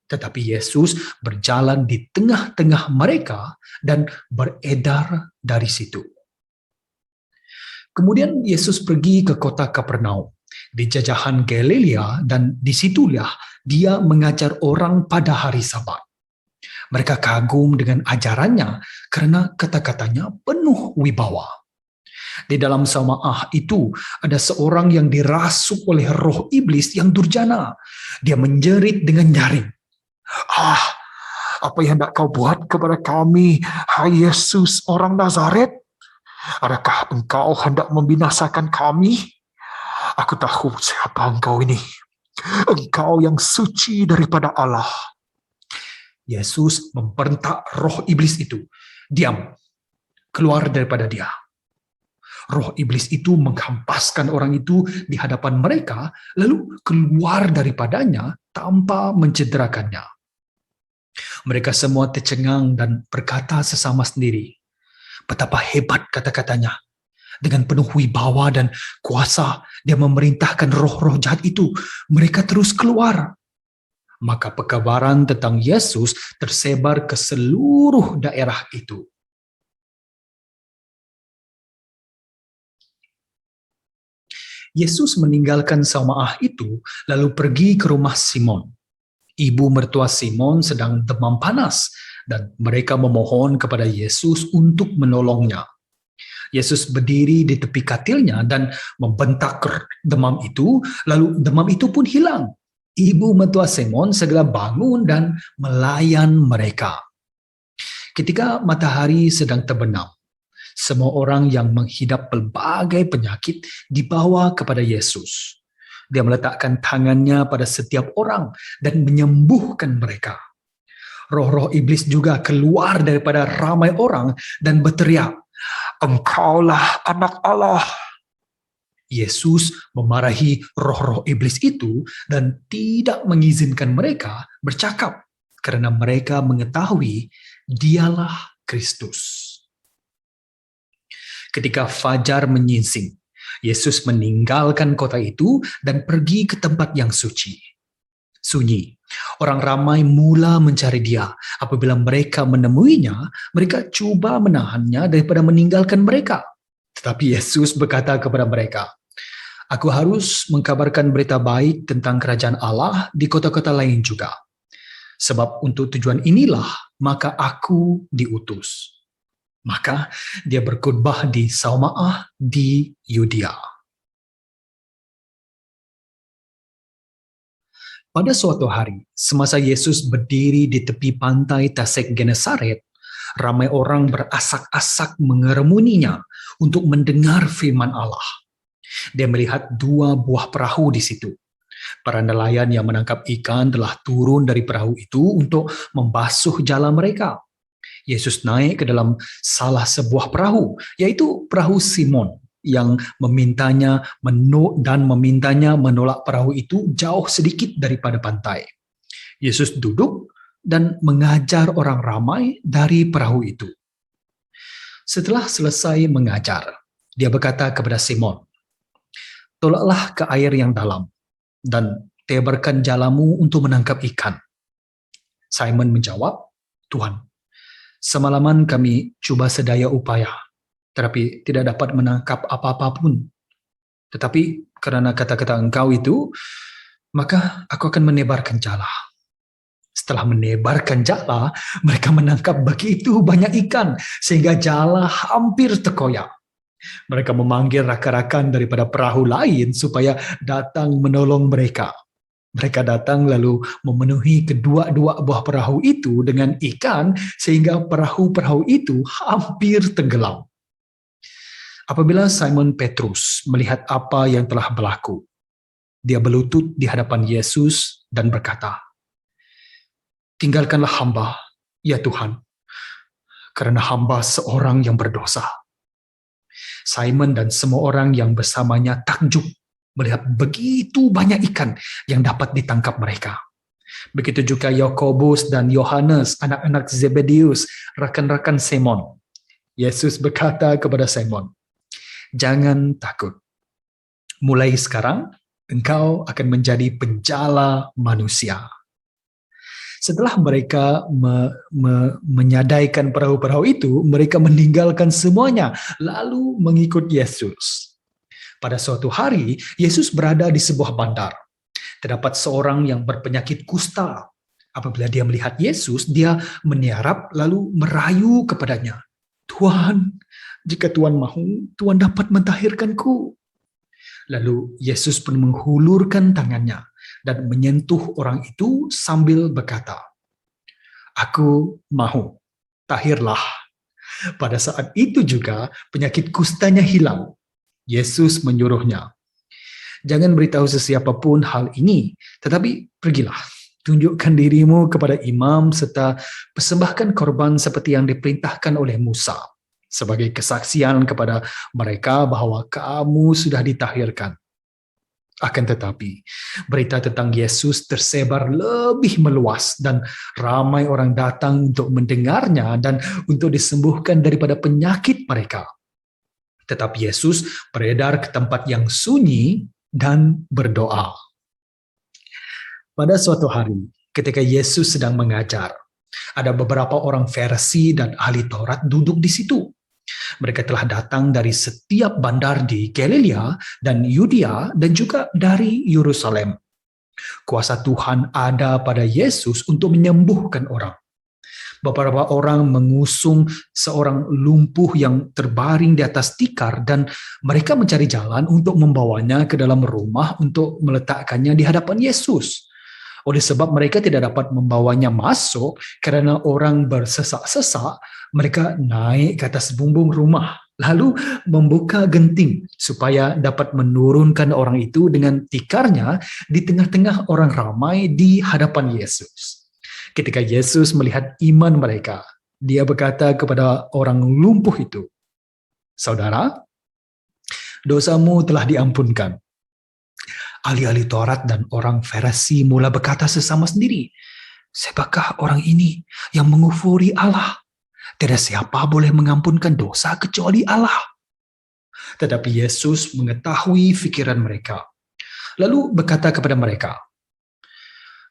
Tetapi Yesus berjalan di tengah-tengah mereka dan beredar dari situ. Kemudian Yesus pergi ke kota Kapernaum, di jajahan Galilea, dan disitulah Dia mengajar orang pada hari Sabat. Mereka kagum dengan ajarannya karena kata-katanya penuh wibawa. Di dalam saumah itu ada seorang yang dirasuk oleh roh iblis yang durjana. Dia menjerit dengan nyaring, "Ah, apa yang hendak kau buat kepada kami, hai Yesus orang Nazaret? Adakah engkau hendak membinasakan kami? Aku tahu siapa engkau ini. Engkau yang suci daripada Allah." Yesus membentak roh iblis itu, "Diam, keluar daripada dia." Roh iblis itu menghempaskan orang itu di hadapan mereka, lalu keluar daripadanya tanpa mencederakannya. Mereka semua tercengang dan berkata sesama sendiri, "Betapa hebat kata-katanya. Dengan penuh wibawa dan kuasa, Dia memerintahkan roh-roh jahat itu. Mereka terus keluar." Maka pekabaran tentang Yesus tersebar ke seluruh daerah itu. Yesus meninggalkan saumah itu lalu pergi ke rumah Simon. Ibu mertua Simon sedang demam panas dan mereka memohon kepada Yesus untuk menolongnya. Yesus berdiri di tepi katilnya dan membentak demam itu, lalu demam itu pun hilang. Ibu mertua Simon segera bangun dan melayan mereka. Ketika matahari sedang terbenam, semua orang yang menghidap pelbagai penyakit dibawa kepada Yesus. Dia meletakkan tangannya pada setiap orang dan menyembuhkan mereka. Roh-roh iblis juga keluar daripada ramai orang dan berteriak, "Engkaulah anak Allah." Yesus memarahi roh-roh iblis itu dan tidak mengizinkan mereka bercakap karena mereka mengetahui Dialah Kristus. Ketika fajar menyingsing, Yesus meninggalkan kota itu dan pergi ke tempat yang sunyi. Orang ramai mula mencari Dia. Apabila mereka menemuinya, mereka cuba menahannya daripada meninggalkan mereka. Tetapi Yesus berkata kepada mereka, "Aku harus mengkabarkan berita baik tentang kerajaan Allah di kota-kota lain juga. Sebab untuk tujuan inilah maka aku diutus. Maka dia berkhotbah di Saumaah di Yudea. Pada suatu hari, semasa Yesus berdiri di tepi pantai Tasek Genesaret, ramai orang berasak-asak mengeremuninya untuk mendengar firman Allah. Dia melihat 2 buah perahu di situ. Para nelayan yang menangkap ikan telah turun dari perahu itu untuk membasuh jala mereka. Yesus naik ke dalam salah sebuah perahu, yaitu perahu Simon, yang memintanya menolak perahu itu jauh sedikit daripada pantai. Yesus duduk dan mengajar orang ramai dari perahu itu. Setelah selesai mengajar, dia berkata kepada Simon, "Tolaklah ke air yang dalam dan tebarkan jalamu untuk menangkap ikan." Simon menjawab, "Tuhan, semalaman kami cuba sedaya upaya, tetapi tidak dapat menangkap apa-apa pun. Tetapi karena kata-kata Engkau itu, maka aku akan menebarkan jala." Setelah menebarkan jala, mereka menangkap begitu banyak ikan sehingga jala hampir terkoyak. Mereka memanggil rakan-rakan daripada perahu lain supaya datang menolong mereka. Mereka datang lalu memenuhi kedua-dua buah perahu itu dengan ikan sehingga perahu-perahu itu hampir tenggelam. Apabila Simon Petrus melihat apa yang telah berlaku, dia berlutut di hadapan Yesus dan berkata, "Tinggalkanlah hamba, ya Tuhan, karena hamba seorang yang berdosa." Simon dan semua orang yang bersamanya takjub melihat begitu banyak ikan yang dapat ditangkap mereka. Begitu juga Yakobus dan Yohanes, anak-anak Zebedeus, rakan-rakan Simon. Yesus berkata kepada Simon, "Jangan takut. Mulai sekarang, engkau akan menjadi penjala manusia." Setelah mereka menyadaikan perahu-perahu itu, mereka meninggalkan semuanya, lalu mengikut Yesus. Pada suatu hari, Yesus berada di sebuah bandar. Terdapat seorang yang berpenyakit kusta. Apabila dia melihat Yesus, dia meniarap lalu merayu kepadanya, "Tuhan, jika Tuhan mahu, Tuhan dapat mentahirkanku." Lalu Yesus pun menghulurkan tangannya dan menyentuh orang itu sambil berkata, "Aku mahu, tahirlah." Pada saat itu juga penyakit kustanya hilang. Yesus menyuruhnya, "Jangan beritahu sesiapapun hal ini, tetapi pergilah, tunjukkan dirimu kepada imam serta persembahkan korban seperti yang diperintahkan oleh Musa, sebagai kesaksian kepada mereka bahwa kamu sudah ditahirkan." Akan tetapi, berita tentang Yesus tersebar lebih meluas dan ramai orang datang untuk mendengarnya dan untuk disembuhkan daripada penyakit mereka. Tetapi Yesus beredar ke tempat yang sunyi dan berdoa. Pada suatu hari, ketika Yesus sedang mengajar, ada beberapa orang Farisi dan ahli Taurat duduk di situ. Mereka telah datang dari setiap bandar di Galilea dan Yudea dan juga dari Yerusalem. Kuasa Tuhan ada pada Yesus untuk menyembuhkan orang. Beberapa orang mengusung seorang lumpuh yang terbaring di atas tikar dan mereka mencari jalan untuk membawanya ke dalam rumah untuk meletakkannya di hadapan Yesus. Oleh sebab mereka tidak dapat membawanya masuk karena orang bersesak-sesak, mereka naik ke atas bumbung rumah lalu membuka genting supaya dapat menurunkan orang itu dengan tikarnya di tengah-tengah orang ramai di hadapan Yesus. Ketika Yesus melihat iman mereka, dia berkata kepada orang lumpuh itu, "Saudara, dosamu telah diampunkan." Ahli-ahli Taurat dan orang Farisi mula berkata sesama sendiri, "Siapakah orang ini yang mengufuri Allah? Tidak siapa boleh mengampunkan dosa kecuali Allah." Tetapi Yesus mengetahui fikiran mereka, lalu berkata kepada mereka,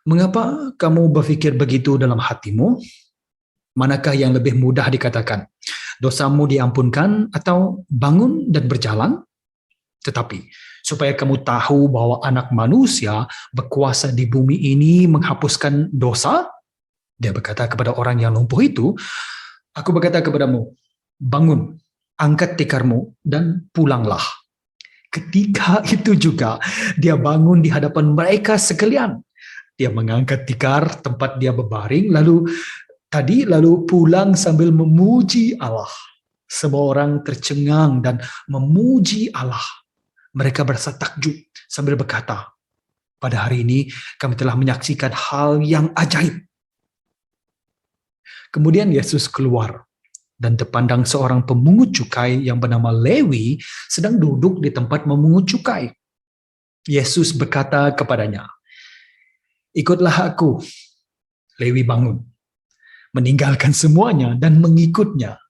"Mengapa kamu berfikir begitu dalam hatimu? Manakah yang lebih mudah dikatakan, dosamu diampunkan atau bangun dan berjalan? Tetapi supaya kamu tahu bahwa Anak Manusia berkuasa di bumi ini menghapuskan dosa, Dia berkata kepada orang yang lumpuh itu, "Aku berkata kepadamu, bangun, angkat tikarmu dan pulanglah." Ketika itu juga dia bangun di hadapan mereka sekalian. Dia mengangkat tikar tempat dia berbaring lalu pulang sambil memuji Allah. Semua orang tercengang dan memuji Allah. Mereka berasa takjub sambil berkata, "Pada hari ini kami telah menyaksikan hal yang ajaib." Kemudian Yesus keluar dan terpandang seorang pemungut cukai yang bernama Lewi sedang duduk di tempat memungut cukai. Yesus berkata kepadanya, "Ikutlah aku." Lewi bangun, meninggalkan semuanya dan mengikutnya.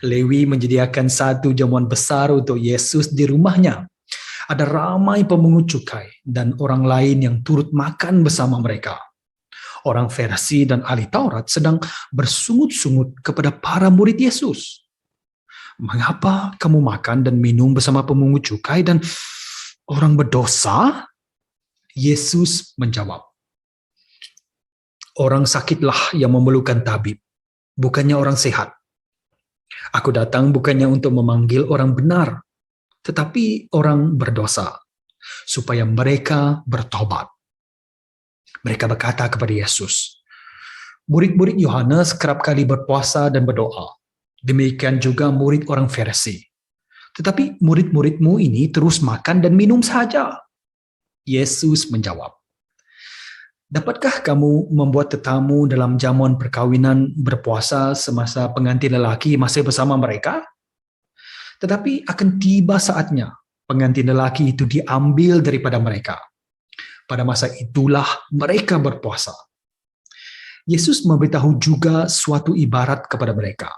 Lewi menyediakan satu jamuan besar untuk Yesus di rumahnya. Ada ramai pemungut cukai dan orang lain yang turut makan bersama mereka. Orang Farisi dan ahli Taurat sedang bersungut-sungut kepada para murid Yesus. "Mengapa kamu makan dan minum bersama pemungut cukai dan orang berdosa?" Yesus menjawab, "Orang sakitlah yang memerlukan tabib, bukannya orang sehat. Aku datang bukannya untuk memanggil orang benar, tetapi orang berdosa, supaya mereka bertobat." Mereka berkata kepada Yesus, "Murid-murid Yohanes kerap kali berpuasa dan berdoa. Demikian juga murid orang Farisi. Tetapi murid-muridmu ini terus makan dan minum saja." Yesus menjawab, "Dapatkah kamu membuat tetamu dalam jamuan perkawinan berpuasa semasa pengantin lelaki masih bersama mereka? Tetapi akan tiba saatnya pengantin lelaki itu diambil daripada mereka. Pada masa itulah mereka berpuasa." Yesus memberitahu juga suatu ibarat kepada mereka.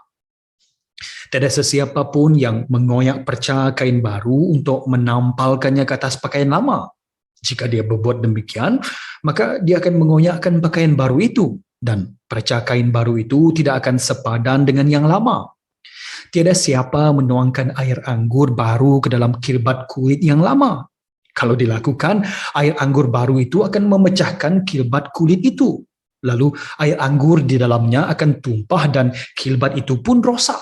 Tiada sesiapa pun yang mengoyak perca kain baru untuk menampalkannya ke atas pakaian lama. Jika dia berbuat demikian, maka dia akan mengoyakkan pakaian baru itu, dan perca kain baru itu tidak akan sepadan dengan yang lama. Tiada siapa menuangkan air anggur baru ke dalam kilbat kulit yang lama. Kalau dilakukan, air anggur baru itu akan memecahkan kilbat kulit itu. Lalu air anggur di dalamnya akan tumpah dan kilbat itu pun rosak.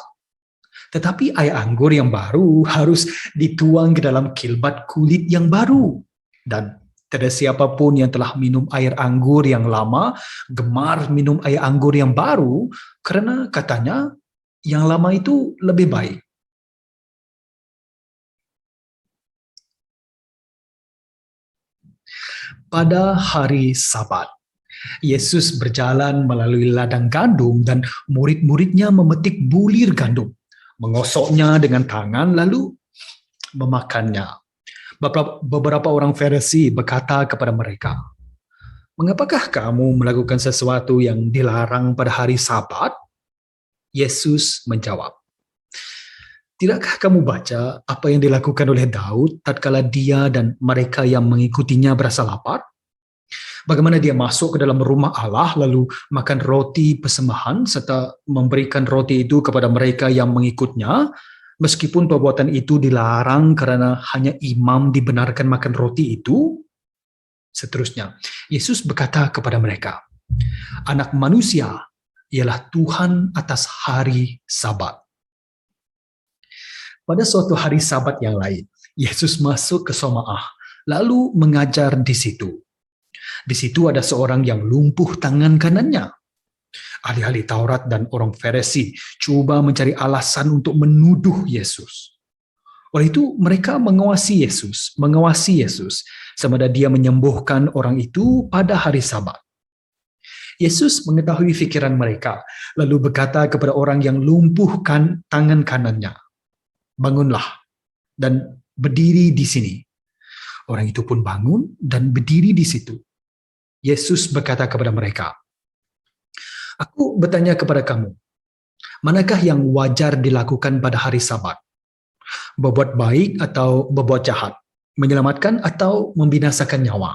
Tetapi air anggur yang baru harus dituang ke dalam kilbat kulit yang baru. Dan tiada siapapun yang telah minum air anggur yang lama gemar minum air anggur yang baru, karena katanya yang lama itu lebih baik. Pada hari Sabat, Yesus berjalan melalui ladang gandum dan murid-muridnya memetik bulir gandum, mengosoknya dengan tangan lalu memakannya. Beberapa orang Farisi berkata kepada mereka, "Mengapakah kamu melakukan sesuatu yang dilarang pada hari Sabat?" Yesus menjawab, "Tidakkah kamu baca apa yang dilakukan oleh Daud tatkala dia dan mereka yang mengikutinya berasa lapar? Bagaimana dia masuk ke dalam rumah Allah lalu makan roti persembahan serta memberikan roti itu kepada mereka yang mengikutnya, meskipun perbuatan itu dilarang karena hanya imam dibenarkan makan roti itu?" Seterusnya, Yesus berkata kepada mereka, "Anak manusia ialah Tuhan atas hari Sabat." Pada suatu hari Sabat yang lain, Yesus masuk ke Somaah, lalu mengajar di situ. Di situ ada seorang yang lumpuh tangan kanannya. Ahli-ahli Taurat dan orang Farisi coba mencari alasan untuk menuduh Yesus. Oleh itu mereka mengawasi Yesus, sama ada dia menyembuhkan orang itu pada hari Sabat. Yesus mengetahui fikiran mereka, lalu berkata kepada orang yang lumpuhkan tangan kanannya, "Bangunlah dan berdiri di sini." Orang itu pun bangun dan berdiri di situ. Yesus berkata kepada mereka, "Aku bertanya kepada kamu, manakah yang wajar dilakukan pada hari Sabat? Berbuat baik atau berbuat jahat? Menyelamatkan atau membinasakan nyawa?"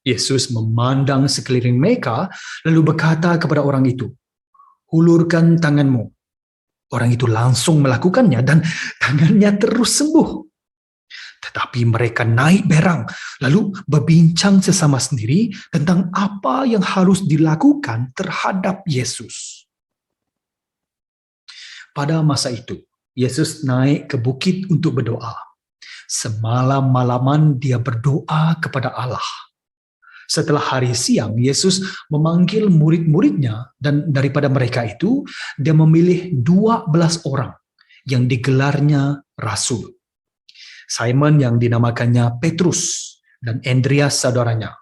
Yesus memandang sekeliling mereka, lalu berkata kepada orang itu, "Hulurkan tanganmu." Orang itu langsung melakukannya dan tangannya terus sembuh. Tetapi mereka naik berang, lalu berbincang sesama sendiri tentang apa yang harus dilakukan terhadap Yesus. Pada masa itu, Yesus naik ke bukit untuk berdoa. Semalam-malaman dia berdoa kepada Allah. Setelah hari siang, Yesus memanggil murid-muridnya dan daripada mereka itu, dia memilih 12 orang yang digelarnya rasul. Simon yang dinamakannya Petrus dan Andreas saudaranya,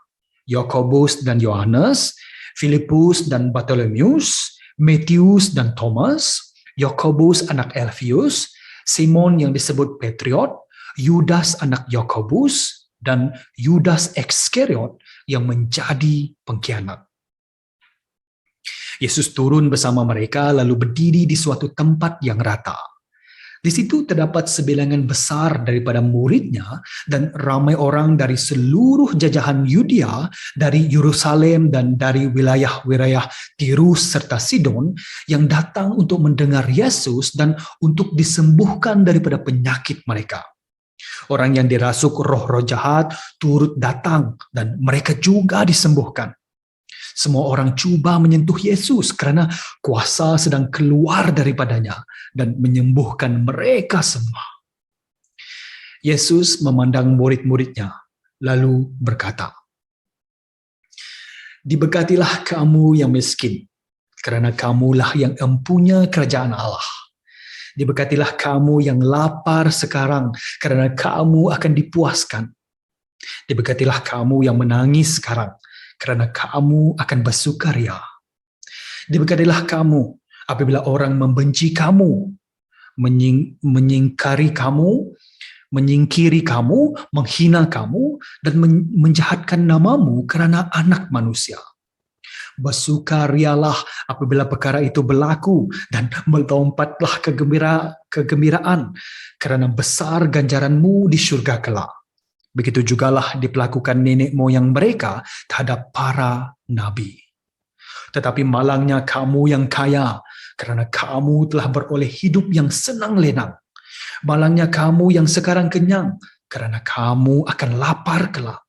Yakobus dan Yohanes, Filipus dan Bartolomeus, Matius dan Thomas, Yakobus anak Alfius, Simon yang disebut Patriot, Yudas anak Yakobus, dan Yudas Iskariot yang menjadi pengkhianat. Yesus turun bersama mereka lalu berdiri di suatu tempat yang rata. Di situ terdapat sebilangan besar daripada muridnya dan ramai orang dari seluruh jajahan Yudea, dari Yerusalem dan dari wilayah-wilayah Tirus serta Sidon yang datang untuk mendengar Yesus dan untuk disembuhkan daripada penyakit mereka. Orang yang dirasuk roh-roh jahat turut datang dan mereka juga disembuhkan. Semua orang cuba menyentuh Yesus kerana kuasa sedang keluar daripadanya dan menyembuhkan mereka semua. Yesus memandang murid-muridnya lalu berkata, "Diberkatilah kamu yang miskin, kerana kamulah yang empunya kerajaan Allah. Diberkatilah kamu yang lapar sekarang, kerana kamu akan dipuaskan. Diberkatilah kamu yang menangis sekarang, kerana kamu akan bersukaria. Diberkatilah kamu apabila orang membenci kamu, menyingkiri kamu, menghina kamu, dan menjahatkan namamu kerana anak manusia. Bersukarialah apabila perkara itu berlaku dan melompatlah kegembiraan kerana besar ganjaranmu di syurga kelak. Begitu jugalah diperlakukan nenek moyang mereka terhadap para nabi. Tetapi malangnya kamu yang kaya, kerana kamu telah beroleh hidup yang senang lenang. Malangnya kamu yang sekarang kenyang, kerana kamu akan lapar kelak.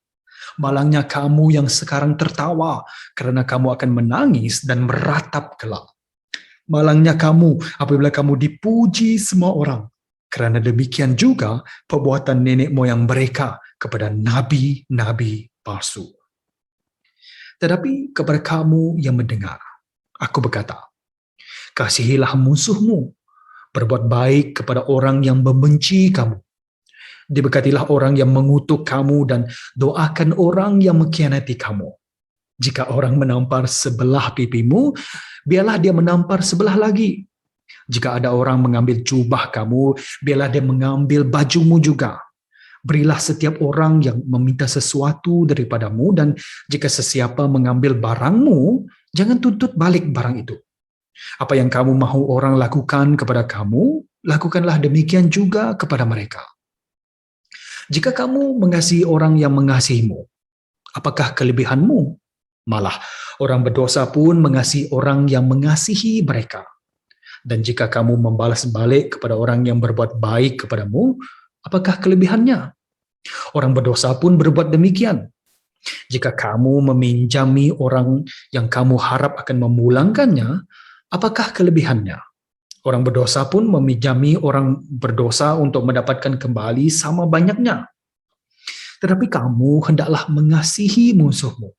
Malangnya kamu yang sekarang tertawa, kerana kamu akan menangis dan meratap kelak. Malangnya kamu apabila kamu dipuji semua orang, kerana demikian juga perbuatan nenek moyang mereka kepada nabi-nabi palsu. Tetapi kepada kamu yang mendengar, aku berkata, kasihilah musuhmu, berbuat baik kepada orang yang membenci kamu. Diberkatilah orang yang mengutuk kamu dan doakan orang yang mengkhianati kamu. Jika orang menampar sebelah pipimu, biarlah dia menampar sebelah lagi. Jika ada orang mengambil jubah kamu, biarlah dia mengambil bajumu juga. Berilah setiap orang yang meminta sesuatu daripadamu, dan jika sesiapa mengambil barangmu, jangan tuntut balik barang itu. Apa yang kamu mahu orang lakukan kepada kamu, lakukanlah demikian juga kepada mereka. Jika kamu mengasihi orang yang mengasihimu, apakah kelebihanmu? Malah, orang berdosa pun mengasihi orang yang mengasihi mereka. Dan jika kamu membalas balik kepada orang yang berbuat baik kepadamu, apakah kelebihannya? Orang berdosa pun berbuat demikian. Jika kamu meminjami orang yang kamu harap akan memulangkannya, apakah kelebihannya? Orang berdosa pun meminjami orang berdosa untuk mendapatkan kembali sama banyaknya. Tetapi kamu hendaklah mengasihi musuhmu.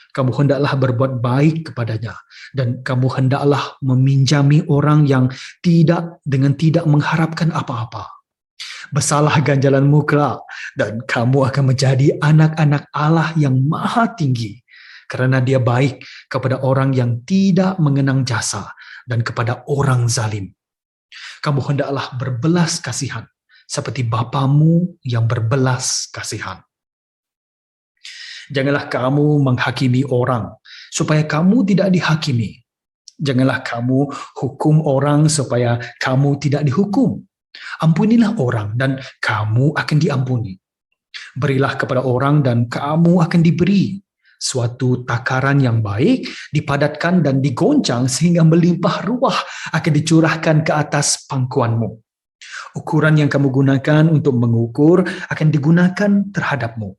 Kamu hendaklah berbuat baik kepadanya, dan kamu hendaklah meminjami orang yang tidak mengharapkan apa-apa. Besarlah ganjaranmu kelak, dan kamu akan menjadi anak-anak Allah yang maha tinggi, kerana dia baik kepada orang yang tidak mengenang jasa dan kepada orang zalim. Kamu hendaklah berbelas kasihan, seperti Bapamu yang berbelas kasihan. Janganlah kamu menghakimi orang, supaya kamu tidak dihakimi. Janganlah kamu hukum orang, supaya kamu tidak dihukum. Ampunilah orang, dan kamu akan diampuni. Berilah kepada orang, dan kamu akan diberi. Suatu takaran yang baik dipadatkan dan digoncang sehingga melimpah ruah akan dicurahkan ke atas pangkuanmu. Ukuran yang kamu gunakan untuk mengukur akan digunakan terhadapmu.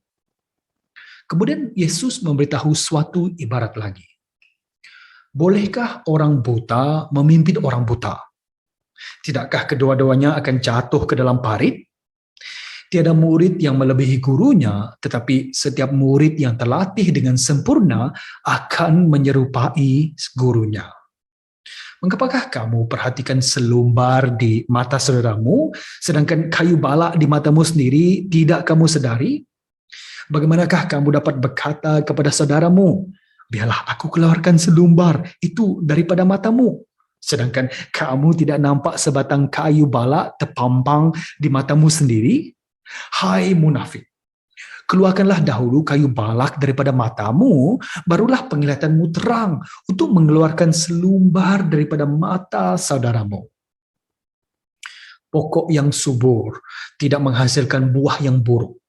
Kemudian Yesus memberitahu suatu ibarat lagi. Bolehkah orang buta memimpin orang buta? Tidakkah kedua-duanya akan jatuh ke dalam parit? Tiada murid yang melebihi gurunya, tetapi setiap murid yang terlatih dengan sempurna akan menyerupai gurunya. Mengapakah kamu perhatikan selumbar di mata saudaramu, sedangkan kayu balak di matamu sendiri tidak kamu sadari? Bagaimanakah kamu dapat berkata kepada saudaramu, biarlah aku keluarkan selumbar itu daripada matamu, sedangkan kamu tidak nampak sebatang kayu balak terpampang di matamu sendiri? Hai munafik, keluarkanlah dahulu kayu balak daripada matamu, barulah penglihatanmu terang untuk mengeluarkan selumbar daripada mata saudaramu. Pokok yang subur tidak menghasilkan buah yang buruk.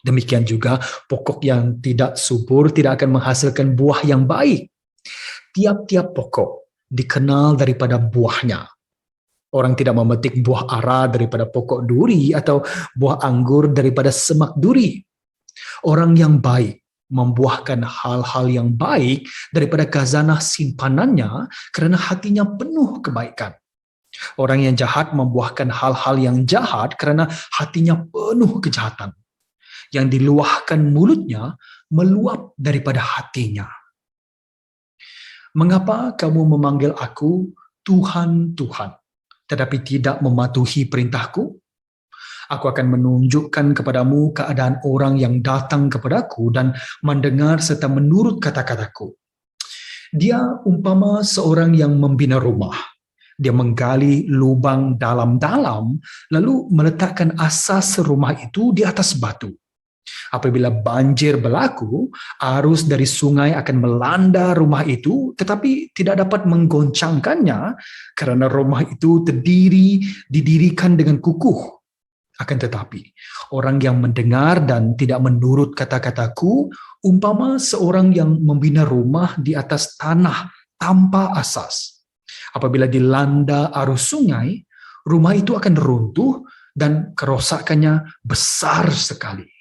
Demikian juga pokok yang tidak subur tidak akan menghasilkan buah yang baik. Tiap-tiap pokok dikenal daripada buahnya. Orang tidak memetik buah ara daripada pokok duri atau buah anggur daripada semak duri. Orang yang baik membuahkan hal-hal yang baik daripada khazanah simpanannya kerana hatinya penuh kebaikan. Orang yang jahat membuahkan hal-hal yang jahat kerana hatinya penuh kejahatan. Yang diluahkan mulutnya meluap daripada hatinya. Mengapa kamu memanggil aku Tuhan, Tuhan, tetapi tidak mematuhi perintahku? Aku akan menunjukkan kepadamu keadaan orang yang datang kepadaku dan mendengar serta menurut kata-kataku. Dia umpama seorang yang membina rumah. Dia menggali lubang dalam-dalam, lalu meletakkan asas rumah itu di atas batu. Apabila banjir berlaku, arus dari sungai akan melanda rumah itu tetapi tidak dapat menggoncangkannya kerana rumah itu didirikan dengan kukuh. Akan tetapi, orang yang mendengar dan tidak menurut kata-kataku umpama seorang yang membina rumah di atas tanah tanpa asas. Apabila dilanda arus sungai, rumah itu akan runtuh dan kerosakannya besar sekali.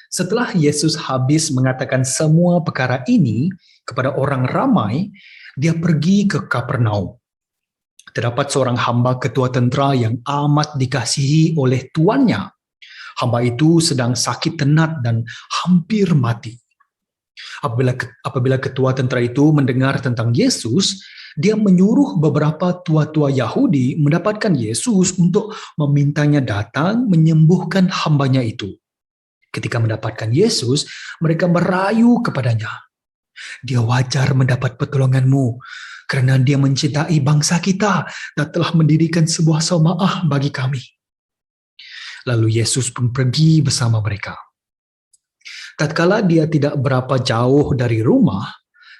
Setelah Yesus habis mengatakan semua perkara ini kepada orang ramai, dia pergi ke Kapernaum. Terdapat seorang hamba ketua tentera yang amat dikasihi oleh tuannya. Hamba itu sedang sakit tenat dan hampir mati. Apabila ketua tentera itu mendengar tentang Yesus, dia menyuruh beberapa tua-tua Yahudi mendapatkan Yesus untuk memintanya datang menyembuhkan hambanya itu. Ketika mendapatkan Yesus, mereka merayu kepadanya. Dia wajar mendapat pertolonganmu kerana dia mencintai bangsa kita dan telah mendirikan sebuah saumaah bagi kami. Lalu Yesus pun pergi bersama mereka. Tatkala dia tidak berapa jauh dari rumah,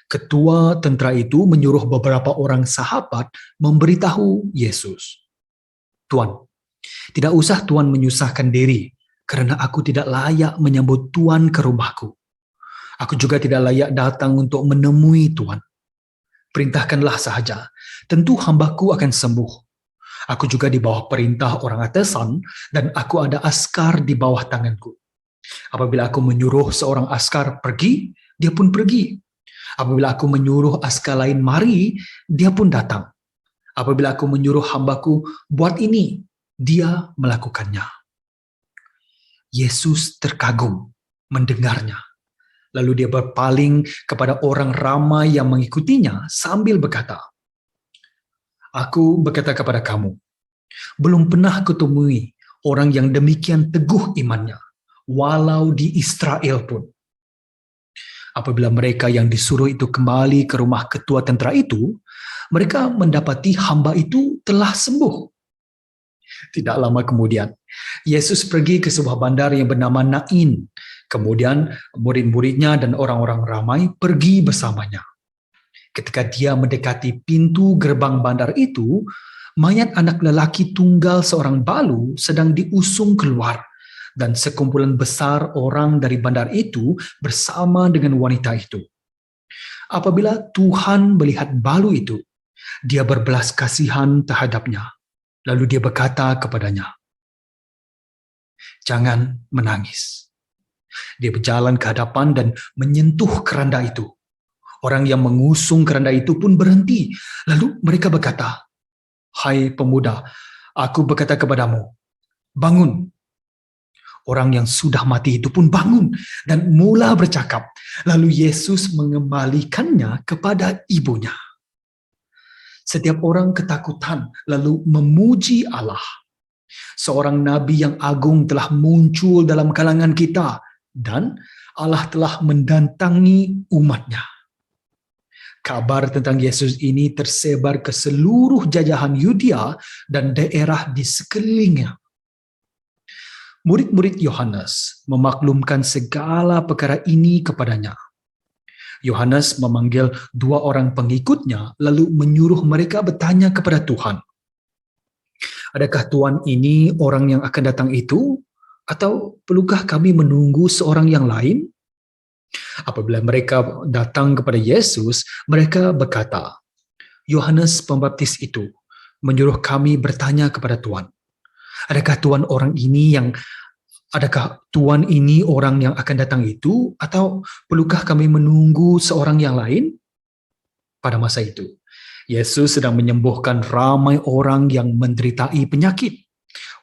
ketua tentera itu menyuruh beberapa orang sahabat memberitahu Yesus. Tuan, tidak usah Tuan menyusahkan diri, kerana aku tidak layak menyambut Tuan ke rumahku. Aku juga tidak layak datang untuk menemui Tuan. Perintahkanlah sahaja, tentu hambaku akan sembuh. Aku juga di bawah perintah orang atasan dan aku ada askar di bawah tanganku. Apabila aku menyuruh seorang askar pergi, dia pun pergi. Apabila aku menyuruh askar lain mari, dia pun datang. Apabila aku menyuruh hambaku buat ini, dia melakukannya. Yesus terkagum mendengarnya. Lalu dia berpaling kepada orang ramai yang mengikutinya sambil berkata, Aku berkata kepada kamu, belum pernah kutemui orang yang demikian teguh imannya, walau di Israel pun. Apabila mereka yang disuruh itu kembali ke rumah ketua tentera itu, mereka mendapati hamba itu telah sembuh. Tidak lama kemudian, Yesus pergi ke sebuah bandar yang bernama Nain. Kemudian murid-muridnya dan orang-orang ramai pergi bersamanya. Ketika dia mendekati pintu gerbang bandar itu, mayat anak lelaki tunggal seorang balu sedang diusung keluar dan sekumpulan besar orang dari bandar itu bersama dengan wanita itu. Apabila Tuhan melihat balu itu, dia berbelas kasihan terhadapnya. Lalu dia berkata kepadanya, "Jangan menangis." Dia berjalan ke hadapan dan menyentuh keranda itu. Orang yang mengusung keranda itu pun berhenti. Lalu mereka berkata, "Hai pemuda, aku berkata kepadamu, bangun." Orang yang sudah mati itu pun bangun dan mula bercakap. Lalu Yesus mengembalikannya kepada ibunya. Setiap orang ketakutan lalu memuji Allah. Seorang nabi yang agung telah muncul dalam kalangan kita dan Allah telah mendatangi umatnya. Kabar tentang Yesus ini tersebar ke seluruh jajahan Yudea dan daerah di sekelilingnya. Murid-murid Yohanes memaklumkan segala perkara ini kepadanya. Yohanes memanggil 2 orang pengikutnya lalu menyuruh mereka bertanya kepada Tuhan, "Adakah Tuhan ini orang yang akan datang itu? Atau perlukah kami menunggu seorang yang lain?" Apabila mereka datang kepada Yesus, mereka berkata, "Yohanes Pembaptis itu menyuruh kami bertanya kepada Tuhan, Adakah Tuhan ini orang yang akan datang itu? Atau perlukah kami menunggu seorang yang lain?" Pada masa itu, Yesus sedang menyembuhkan ramai orang yang menderitai penyakit,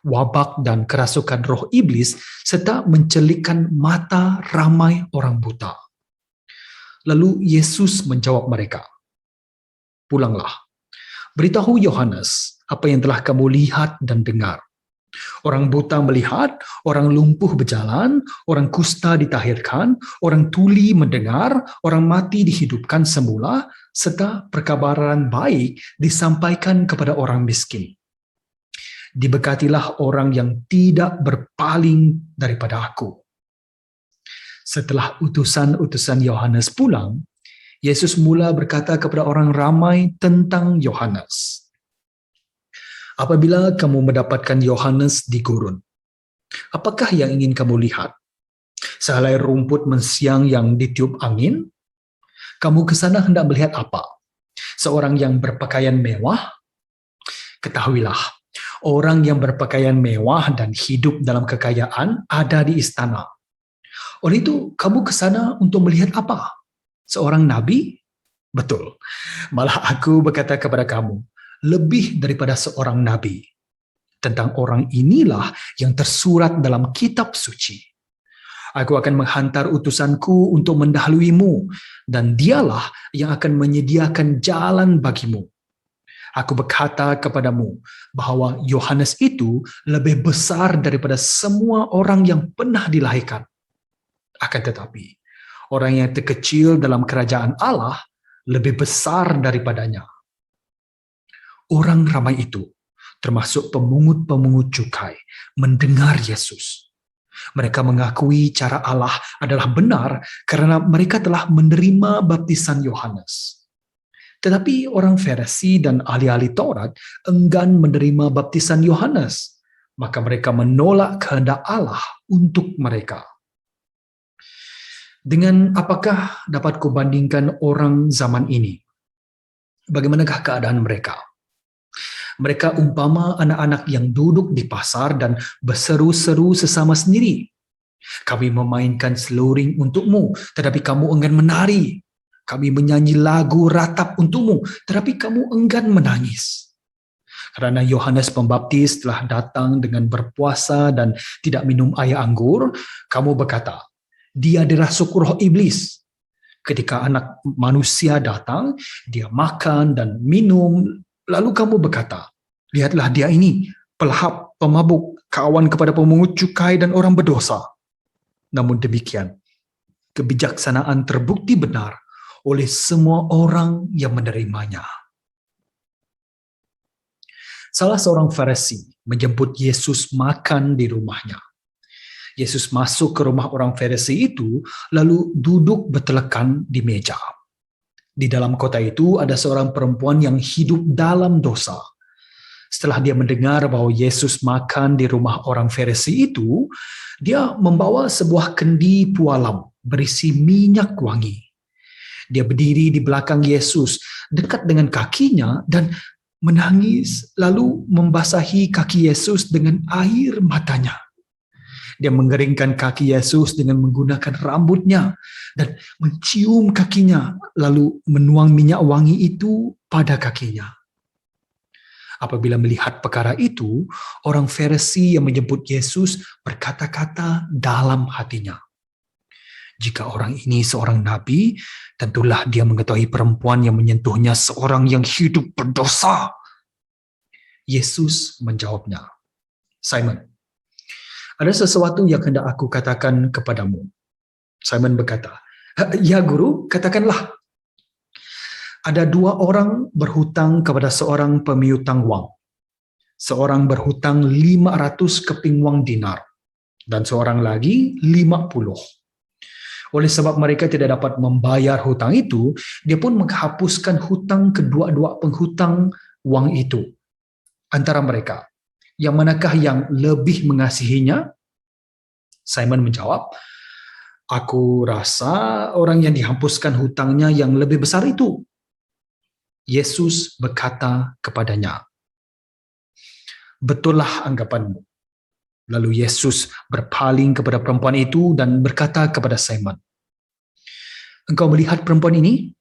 wabak dan kerasukan roh iblis, serta mencelikkan mata ramai orang buta. Lalu Yesus menjawab mereka, "Pulanglah, beritahu Yohanes apa yang telah kamu lihat dan dengar. Orang buta melihat, orang lumpuh berjalan, orang kusta ditahirkan, orang tuli mendengar, orang mati dihidupkan semula, serta perkabaran baik disampaikan kepada orang miskin. Diberkatilah orang yang tidak berpaling daripada aku." Setelah utusan-utusan Yohanes pulang, Yesus mula berkata kepada orang ramai tentang Yohanes, "Apabila kamu mendapatkan Yohanes di gurun, apakah yang ingin kamu lihat? Sehelai rumput mensiang yang ditiup angin? Kamu ke sana hendak melihat apa? Seorang yang berpakaian mewah? Ketahuilah, orang yang berpakaian mewah dan hidup dalam kekayaan ada di istana. Oleh itu, kamu ke sana untuk melihat apa? Seorang nabi? Betul. Malah aku berkata kepada kamu, lebih daripada seorang nabi. Tentang orang inilah yang tersurat dalam kitab suci. Aku akan menghantar utusanku untuk mendahuluimu, dan dialah yang akan menyediakan jalan bagimu. Aku berkata kepadamu bahwa Yohanes itu lebih besar daripada semua orang yang pernah dilahirkan. Akan tetapi, orang yang terkecil dalam kerajaan Allah lebih besar daripadanya." Orang ramai itu, termasuk pemungut-pemungut cukai, mendengar Yesus. Mereka mengakui cara Allah adalah benar karena mereka telah menerima baptisan Yohanes. Tetapi orang Farisi dan ahli-ahli Taurat enggan menerima baptisan Yohanes, maka mereka menolak kehendak Allah untuk mereka. Dengan apakah dapat kubandingkan orang zaman ini? Bagaimanakah keadaan mereka? Mereka umpama anak-anak yang duduk di pasar dan berseru-seru sesama sendiri. "Kami memainkan seluring untukmu, tetapi kamu enggan menari. Kami menyanyi lagu ratap untukmu, tetapi kamu enggan menangis." Karena Yohanes Pembaptis telah datang dengan berpuasa dan tidak minum air anggur, kamu berkata, "Dia dirasuk roh iblis." Ketika Anak Manusia datang, dia makan dan minum. Lalu kamu berkata, "Lihatlah dia ini, pelahap, pemabuk, kawan kepada pemungut cukai dan orang berdosa." Namun demikian, kebijaksanaan terbukti benar oleh semua orang yang menerimanya. Salah seorang Farisi menjemput Yesus makan di rumahnya. Yesus masuk ke rumah orang Farisi itu, lalu duduk bertelekan di meja. Di dalam kota itu ada seorang perempuan yang hidup dalam dosa. Setelah dia mendengar bahwa Yesus makan di rumah orang Farisi itu, dia membawa sebuah kendi pualam berisi minyak wangi. Dia berdiri di belakang Yesus, dekat dengan kakinya dan menangis, lalu membasahi kaki Yesus dengan air matanya. Dia mengeringkan kaki Yesus dengan menggunakan rambutnya dan mencium kakinya, lalu menuang minyak wangi itu pada kakinya. Apabila melihat perkara itu, orang Farisi yang menjemput Yesus berkata-kata dalam hatinya, jika orang ini seorang nabi, tentulah dia mengetahui perempuan yang menyentuhnya seorang yang hidup berdosa. Yesus menjawabnya, Simon, ada sesuatu yang hendak aku katakan kepadamu. Simon berkata, ya guru, katakanlah. Ada dua orang berhutang kepada seorang pemiutang wang. Seorang berhutang 500 keping wang dinar dan seorang lagi 50. Oleh sebab mereka tidak dapat membayar hutang itu, dia pun menghapuskan hutang kedua-dua penghutang wang itu. Antara mereka, yang manakah yang lebih mengasihinya? Simon menjawab, aku rasa orang yang dihapuskan hutangnya yang lebih besar itu. Yesus berkata kepadanya, betullah anggapanmu. Lalu Yesus berpaling kepada perempuan itu dan berkata kepada Simon, engkau melihat perempuan ini?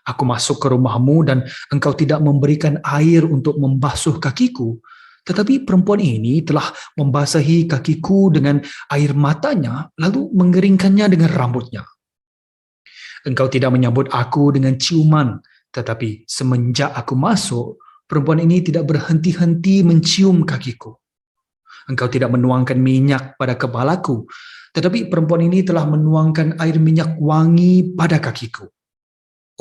Aku masuk ke rumahmu dan engkau tidak memberikan air untuk membasuh kakiku, tetapi perempuan ini telah membasahi kakiku dengan air matanya, lalu mengeringkannya dengan rambutnya. Engkau tidak menyambut aku dengan ciuman, tetapi semenjak aku masuk, perempuan ini tidak berhenti-henti mencium kakiku. Engkau tidak menuangkan minyak pada kepalaku, tetapi perempuan ini telah menuangkan air minyak wangi pada kakiku.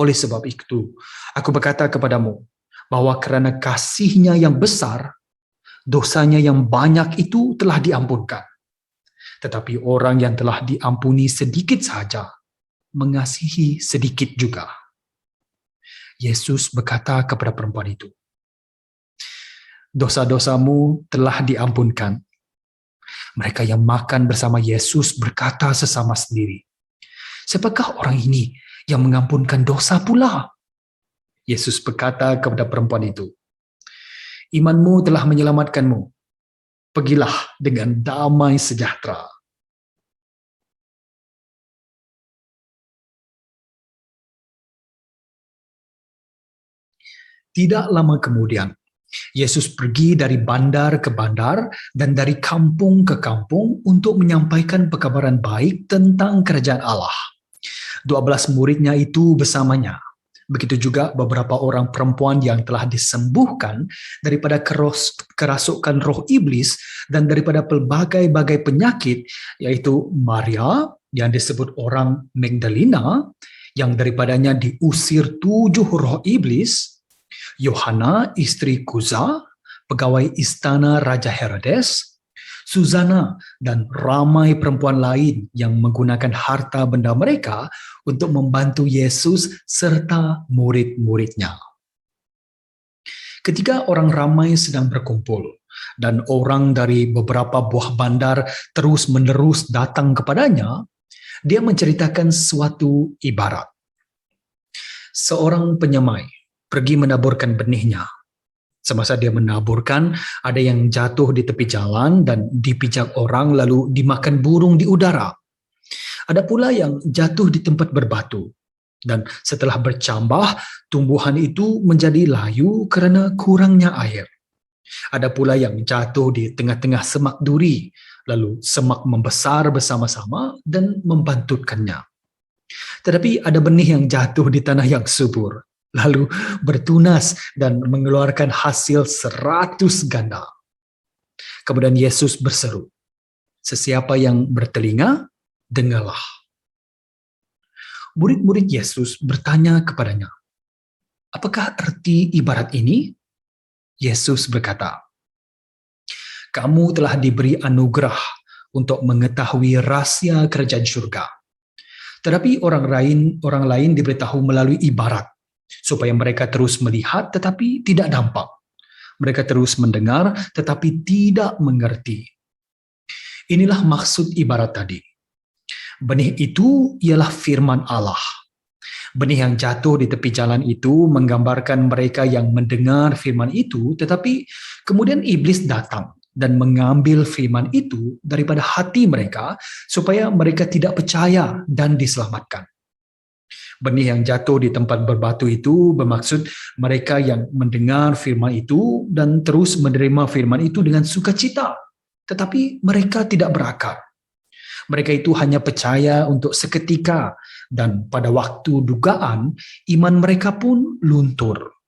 Oleh sebab itu, aku berkata kepadamu, bahwa kerana kasihnya yang besar, dosanya yang banyak itu telah diampunkan. Tetapi orang yang telah diampuni sedikit saja, mengasihi sedikit juga. Yesus berkata kepada perempuan itu, dosa-dosamu telah diampunkan. Mereka yang makan bersama Yesus berkata sesama sendiri, siapakah orang ini yang mengampunkan dosa pula? Yesus berkata kepada perempuan itu, imanmu telah menyelamatkanmu. Pergilah dengan damai sejahtera. Tidak lama kemudian, Yesus pergi dari bandar ke bandar dan dari kampung ke kampung untuk menyampaikan perkabaran baik tentang kerajaan Allah. 12 muridnya itu bersamanya. Begitu juga beberapa orang perempuan yang telah disembuhkan daripada kerasukan roh iblis dan daripada pelbagai-bagai penyakit, yaitu Maria yang disebut orang Magdalena, yang daripadanya diusir 7 roh iblis, Yohana istri Kuza, pegawai istana Raja Herodes, Susana, dan ramai perempuan lain yang menggunakan harta benda mereka untuk membantu Yesus serta murid-muridnya. Ketika orang ramai sedang berkumpul dan orang dari beberapa buah bandar terus-menerus datang kepadanya, dia menceritakan suatu ibarat. Seorang penyemai pergi menaburkan benihnya. Semasa dia menaburkan, ada yang jatuh di tepi jalan dan dipijak orang lalu dimakan burung di udara. Ada pula yang jatuh di tempat berbatu. Dan setelah bercambah, tumbuhan itu menjadi layu kerana kurangnya air. Ada pula yang jatuh di tengah-tengah semak duri, lalu semak membesar bersama-sama dan membantutkannya. Tetapi ada benih yang jatuh di tanah yang subur, lalu bertunas dan mengeluarkan hasil 100 ganda. Kemudian Yesus berseru, sesiapa yang bertelinga, dengarlah. Murid-murid Yesus bertanya kepadanya, apakah arti ibarat ini? Yesus berkata, kamu telah diberi anugerah untuk mengetahui rahsia kerajaan syurga. Tetapi orang lain diberitahu melalui ibarat, supaya mereka terus melihat tetapi tidak nampak. Mereka terus mendengar tetapi tidak mengerti. Inilah maksud ibarat tadi. Benih itu ialah firman Allah. Benih yang jatuh di tepi jalan itu menggambarkan mereka yang mendengar firman itu, tetapi kemudian iblis datang dan mengambil firman itu daripada hati mereka supaya mereka tidak percaya dan diselamatkan. Benih yang jatuh di tempat berbatu itu bermaksud mereka yang mendengar firman itu dan terus menerima firman itu dengan sukacita, tetapi mereka tidak berakar. Mereka itu hanya percaya untuk seketika, dan pada waktu dugaan, iman mereka pun luntur.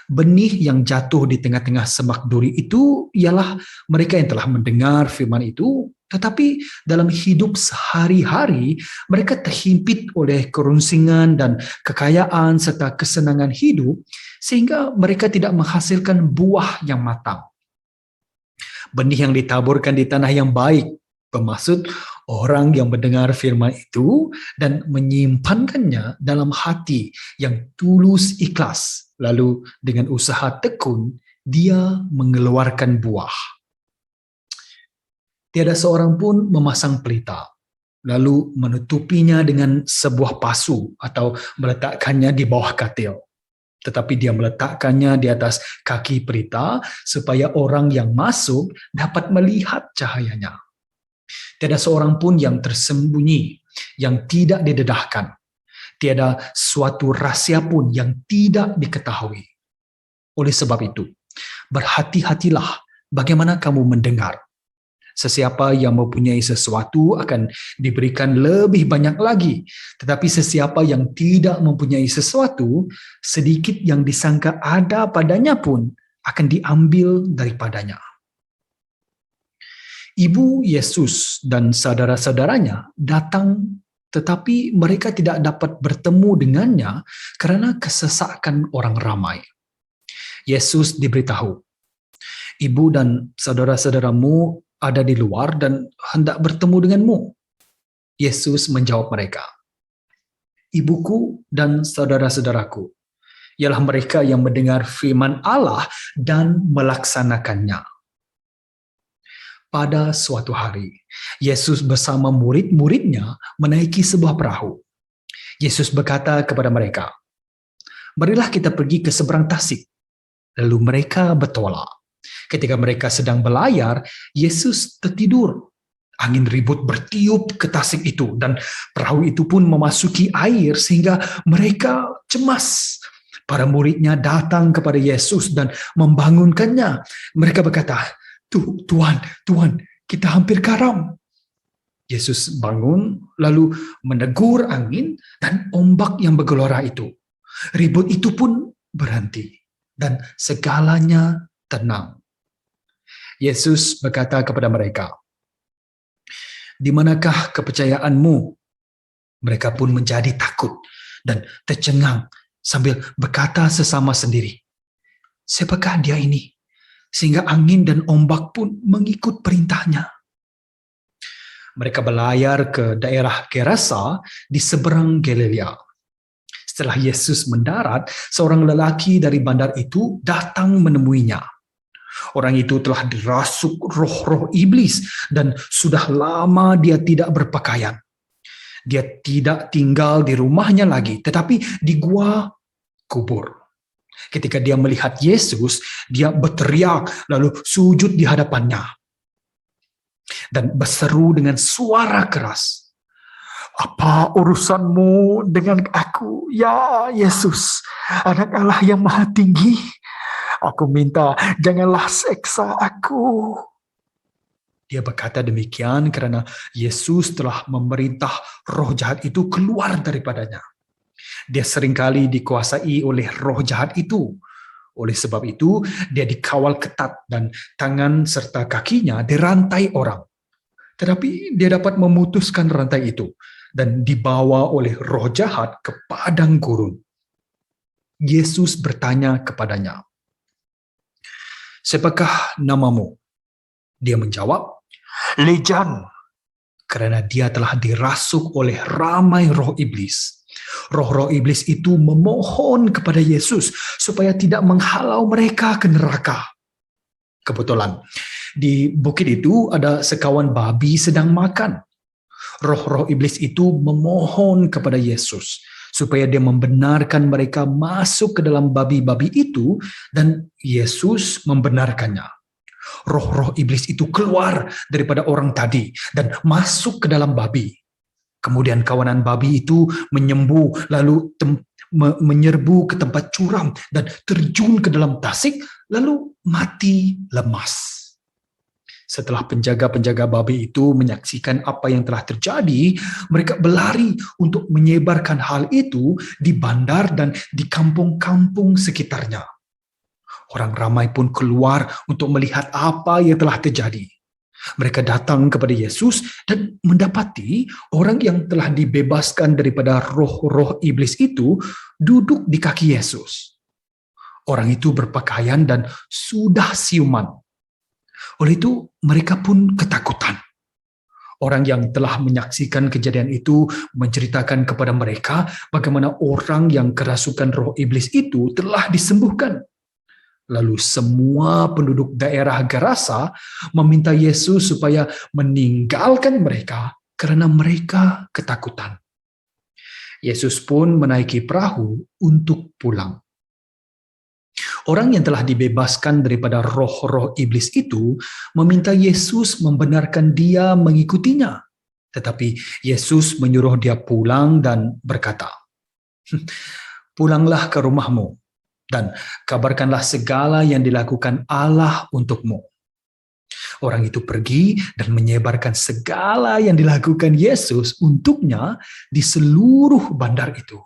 Benih yang jatuh di tengah-tengah semak duri itu ialah mereka yang telah mendengar firman itu, tetapi dalam hidup sehari-hari mereka terhimpit oleh kerunsingan dan kekayaan serta kesenangan hidup, sehingga mereka tidak menghasilkan buah yang matang. Benih yang ditaburkan di tanah yang baik bermaksud orang yang mendengar firman itu dan menyimpankannya dalam hati yang tulus ikhlas, lalu dengan usaha tekun dia mengeluarkan buah. Tiada seorang pun memasang pelita lalu menutupinya dengan sebuah pasu atau meletakkannya di bawah katil, tetapi dia meletakkannya di atas kaki pelita supaya orang yang masuk dapat melihat cahayanya. Tiada seorang pun yang tersembunyi, yang tidak didedahkan. Tiada suatu rahasia pun yang tidak diketahui. Oleh sebab itu, berhati-hatilah bagaimana kamu mendengar. Sesiapa yang mempunyai sesuatu akan diberikan lebih banyak lagi. Tetapi sesiapa yang tidak mempunyai sesuatu, sedikit yang disangka ada padanya pun akan diambil daripadanya. Ibu Yesus dan saudara-saudaranya datang, tetapi mereka tidak dapat bertemu dengannya karena kesesakan orang ramai. Yesus diberitahu, ibu dan saudara-saudaramu ada di luar dan hendak bertemu denganmu. Yesus menjawab mereka, ibuku dan saudara-saudaraku ialah mereka yang mendengar firman Allah dan melaksanakannya. Pada suatu hari, Yesus bersama murid-muridnya menaiki sebuah perahu. Yesus berkata kepada mereka, marilah kita pergi ke seberang tasik. Lalu mereka bertolak. Ketika mereka sedang berlayar, Yesus tertidur. Angin ribut bertiup ke tasik itu dan perahu itu pun memasuki air sehingga mereka cemas. Para muridnya datang kepada Yesus dan membangunkannya. Mereka berkata, Tuhan, kita hampir karam. Yesus bangun lalu menegur angin dan ombak yang bergelora itu. Ribut itu pun berhenti dan segalanya tenang. Yesus berkata kepada mereka, di manakah kepercayaanmu? Mereka pun menjadi takut dan tercengang sambil berkata sesama sendiri, siapakah dia ini? Sehingga angin dan ombak pun mengikut perintahnya. Mereka berlayar ke daerah Gerasa di seberang Galilea. Setelah Yesus mendarat, seorang lelaki dari bandar itu datang menemuinya. Orang itu telah dirasuk roh-roh iblis dan sudah lama dia tidak berpakaian. Dia tidak tinggal di rumahnya lagi, tetapi di gua kubur. Ketika dia melihat Yesus, dia berteriak lalu sujud di hadapannya dan berseru dengan suara keras, apa urusanmu dengan aku, ya Yesus, Anak Allah yang Maha Tinggi? Aku minta janganlah seksa aku. Dia berkata demikian karena Yesus telah memerintah roh jahat itu keluar daripadanya. Dia seringkali dikuasai oleh roh jahat itu. Oleh sebab itu, dia dikawal ketat dan tangan serta kakinya dirantai orang. Tetapi dia dapat memutuskan rantai itu dan dibawa oleh roh jahat ke padang gurun. Yesus bertanya kepadanya, siapakah namamu? Dia menjawab, Legian, karena dia telah dirasuk oleh ramai roh iblis. Roh-roh iblis itu memohon kepada Yesus supaya tidak menghalau mereka ke neraka. Kebetulan, di bukit itu ada sekawan babi sedang makan. Roh-roh iblis itu memohon kepada Yesus supaya dia membenarkan mereka masuk ke dalam babi-babi itu, dan Yesus membenarkannya. Roh-roh iblis itu keluar daripada orang tadi dan masuk ke dalam babi. Kemudian kawanan babi itu menyembuh, lalu menyerbu ke tempat curam dan terjun ke dalam tasik, lalu mati lemas. Setelah penjaga-penjaga babi itu menyaksikan apa yang telah terjadi, mereka berlari untuk menyebarkan hal itu di bandar dan di kampung-kampung sekitarnya. Orang ramai pun keluar untuk melihat apa yang telah terjadi. Mereka datang kepada Yesus dan mendapati orang yang telah dibebaskan daripada roh-roh iblis itu duduk di kaki Yesus. Orang itu berpakaian dan sudah siuman. Oleh itu, mereka pun ketakutan. Orang yang telah menyaksikan kejadian itu menceritakan kepada mereka bagaimana orang yang kerasukan roh iblis itu telah disembuhkan. Lalu semua penduduk daerah Gerasa meminta Yesus supaya meninggalkan mereka karena mereka ketakutan. Yesus pun menaiki perahu untuk pulang. Orang yang telah dibebaskan daripada roh-roh iblis itu meminta Yesus membenarkan dia mengikutinya. Tetapi Yesus menyuruh dia pulang dan berkata, "Pulanglah ke rumahmu dan kabarkanlah segala yang dilakukan Allah untukmu." Orang itu pergi dan menyebarkan segala yang dilakukan Yesus untuknya di seluruh bandar itu.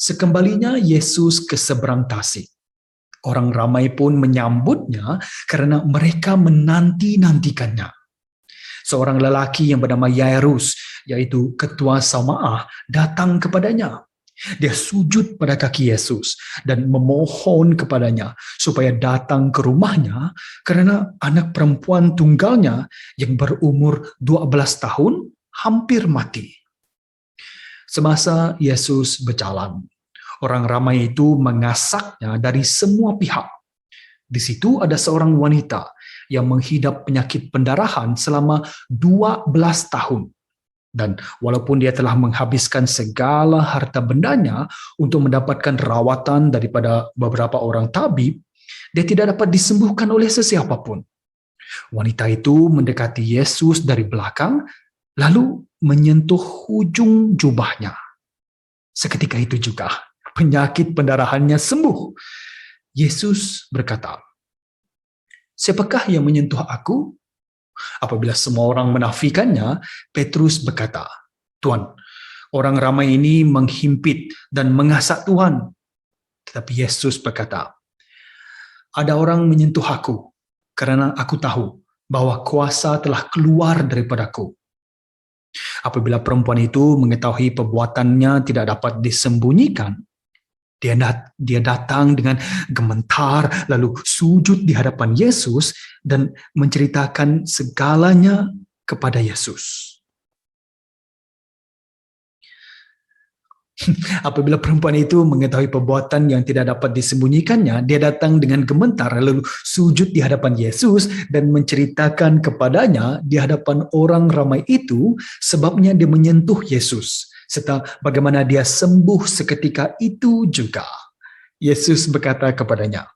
Sekembalinya Yesus ke seberang tasik, orang ramai pun menyambutnya karena mereka menanti-nantikannya. Seorang lelaki yang bernama Yairus, yaitu ketua Samaah, datang kepadanya. Dia sujud pada kaki Yesus dan memohon kepadanya supaya datang ke rumahnya karena anak perempuan tunggalnya yang berumur 12 tahun hampir mati. Semasa Yesus berjalan, orang ramai itu mengasaknya dari semua pihak. Di situ ada seorang wanita yang menghidap penyakit pendarahan selama 12 tahun. Dan walaupun dia telah menghabiskan segala harta bendanya untuk mendapatkan rawatan daripada beberapa orang tabib, dia tidak dapat disembuhkan oleh sesiapa pun. Wanita itu mendekati Yesus dari belakang, lalu menyentuh ujung jubahnya. Seketika itu juga, penyakit pendarahannya sembuh. Yesus berkata, "Siapakah yang menyentuh aku?" Apabila semua orang menafikannya, Petrus berkata, "Tuan, orang ramai ini menghimpit dan mengasak Tuhan." Tetapi Yesus berkata, "Ada orang menyentuh aku, karena aku tahu bahwa kuasa telah keluar daripadaku." Apabila perempuan itu mengetahui perbuatannya tidak dapat disembunyikan, dia datang dengan gemetar lalu sujud di hadapan Yesus dan menceritakan segalanya kepada Yesus. Apabila perempuan itu mengetahui perbuatan yang tidak dapat disembunyikannya, dia datang dengan gemetar lalu sujud di hadapan Yesus dan menceritakan kepadanya di hadapan orang ramai itu sebabnya dia menyentuh Yesus, serta bagaimana dia sembuh seketika itu juga. Yesus berkata kepadanya,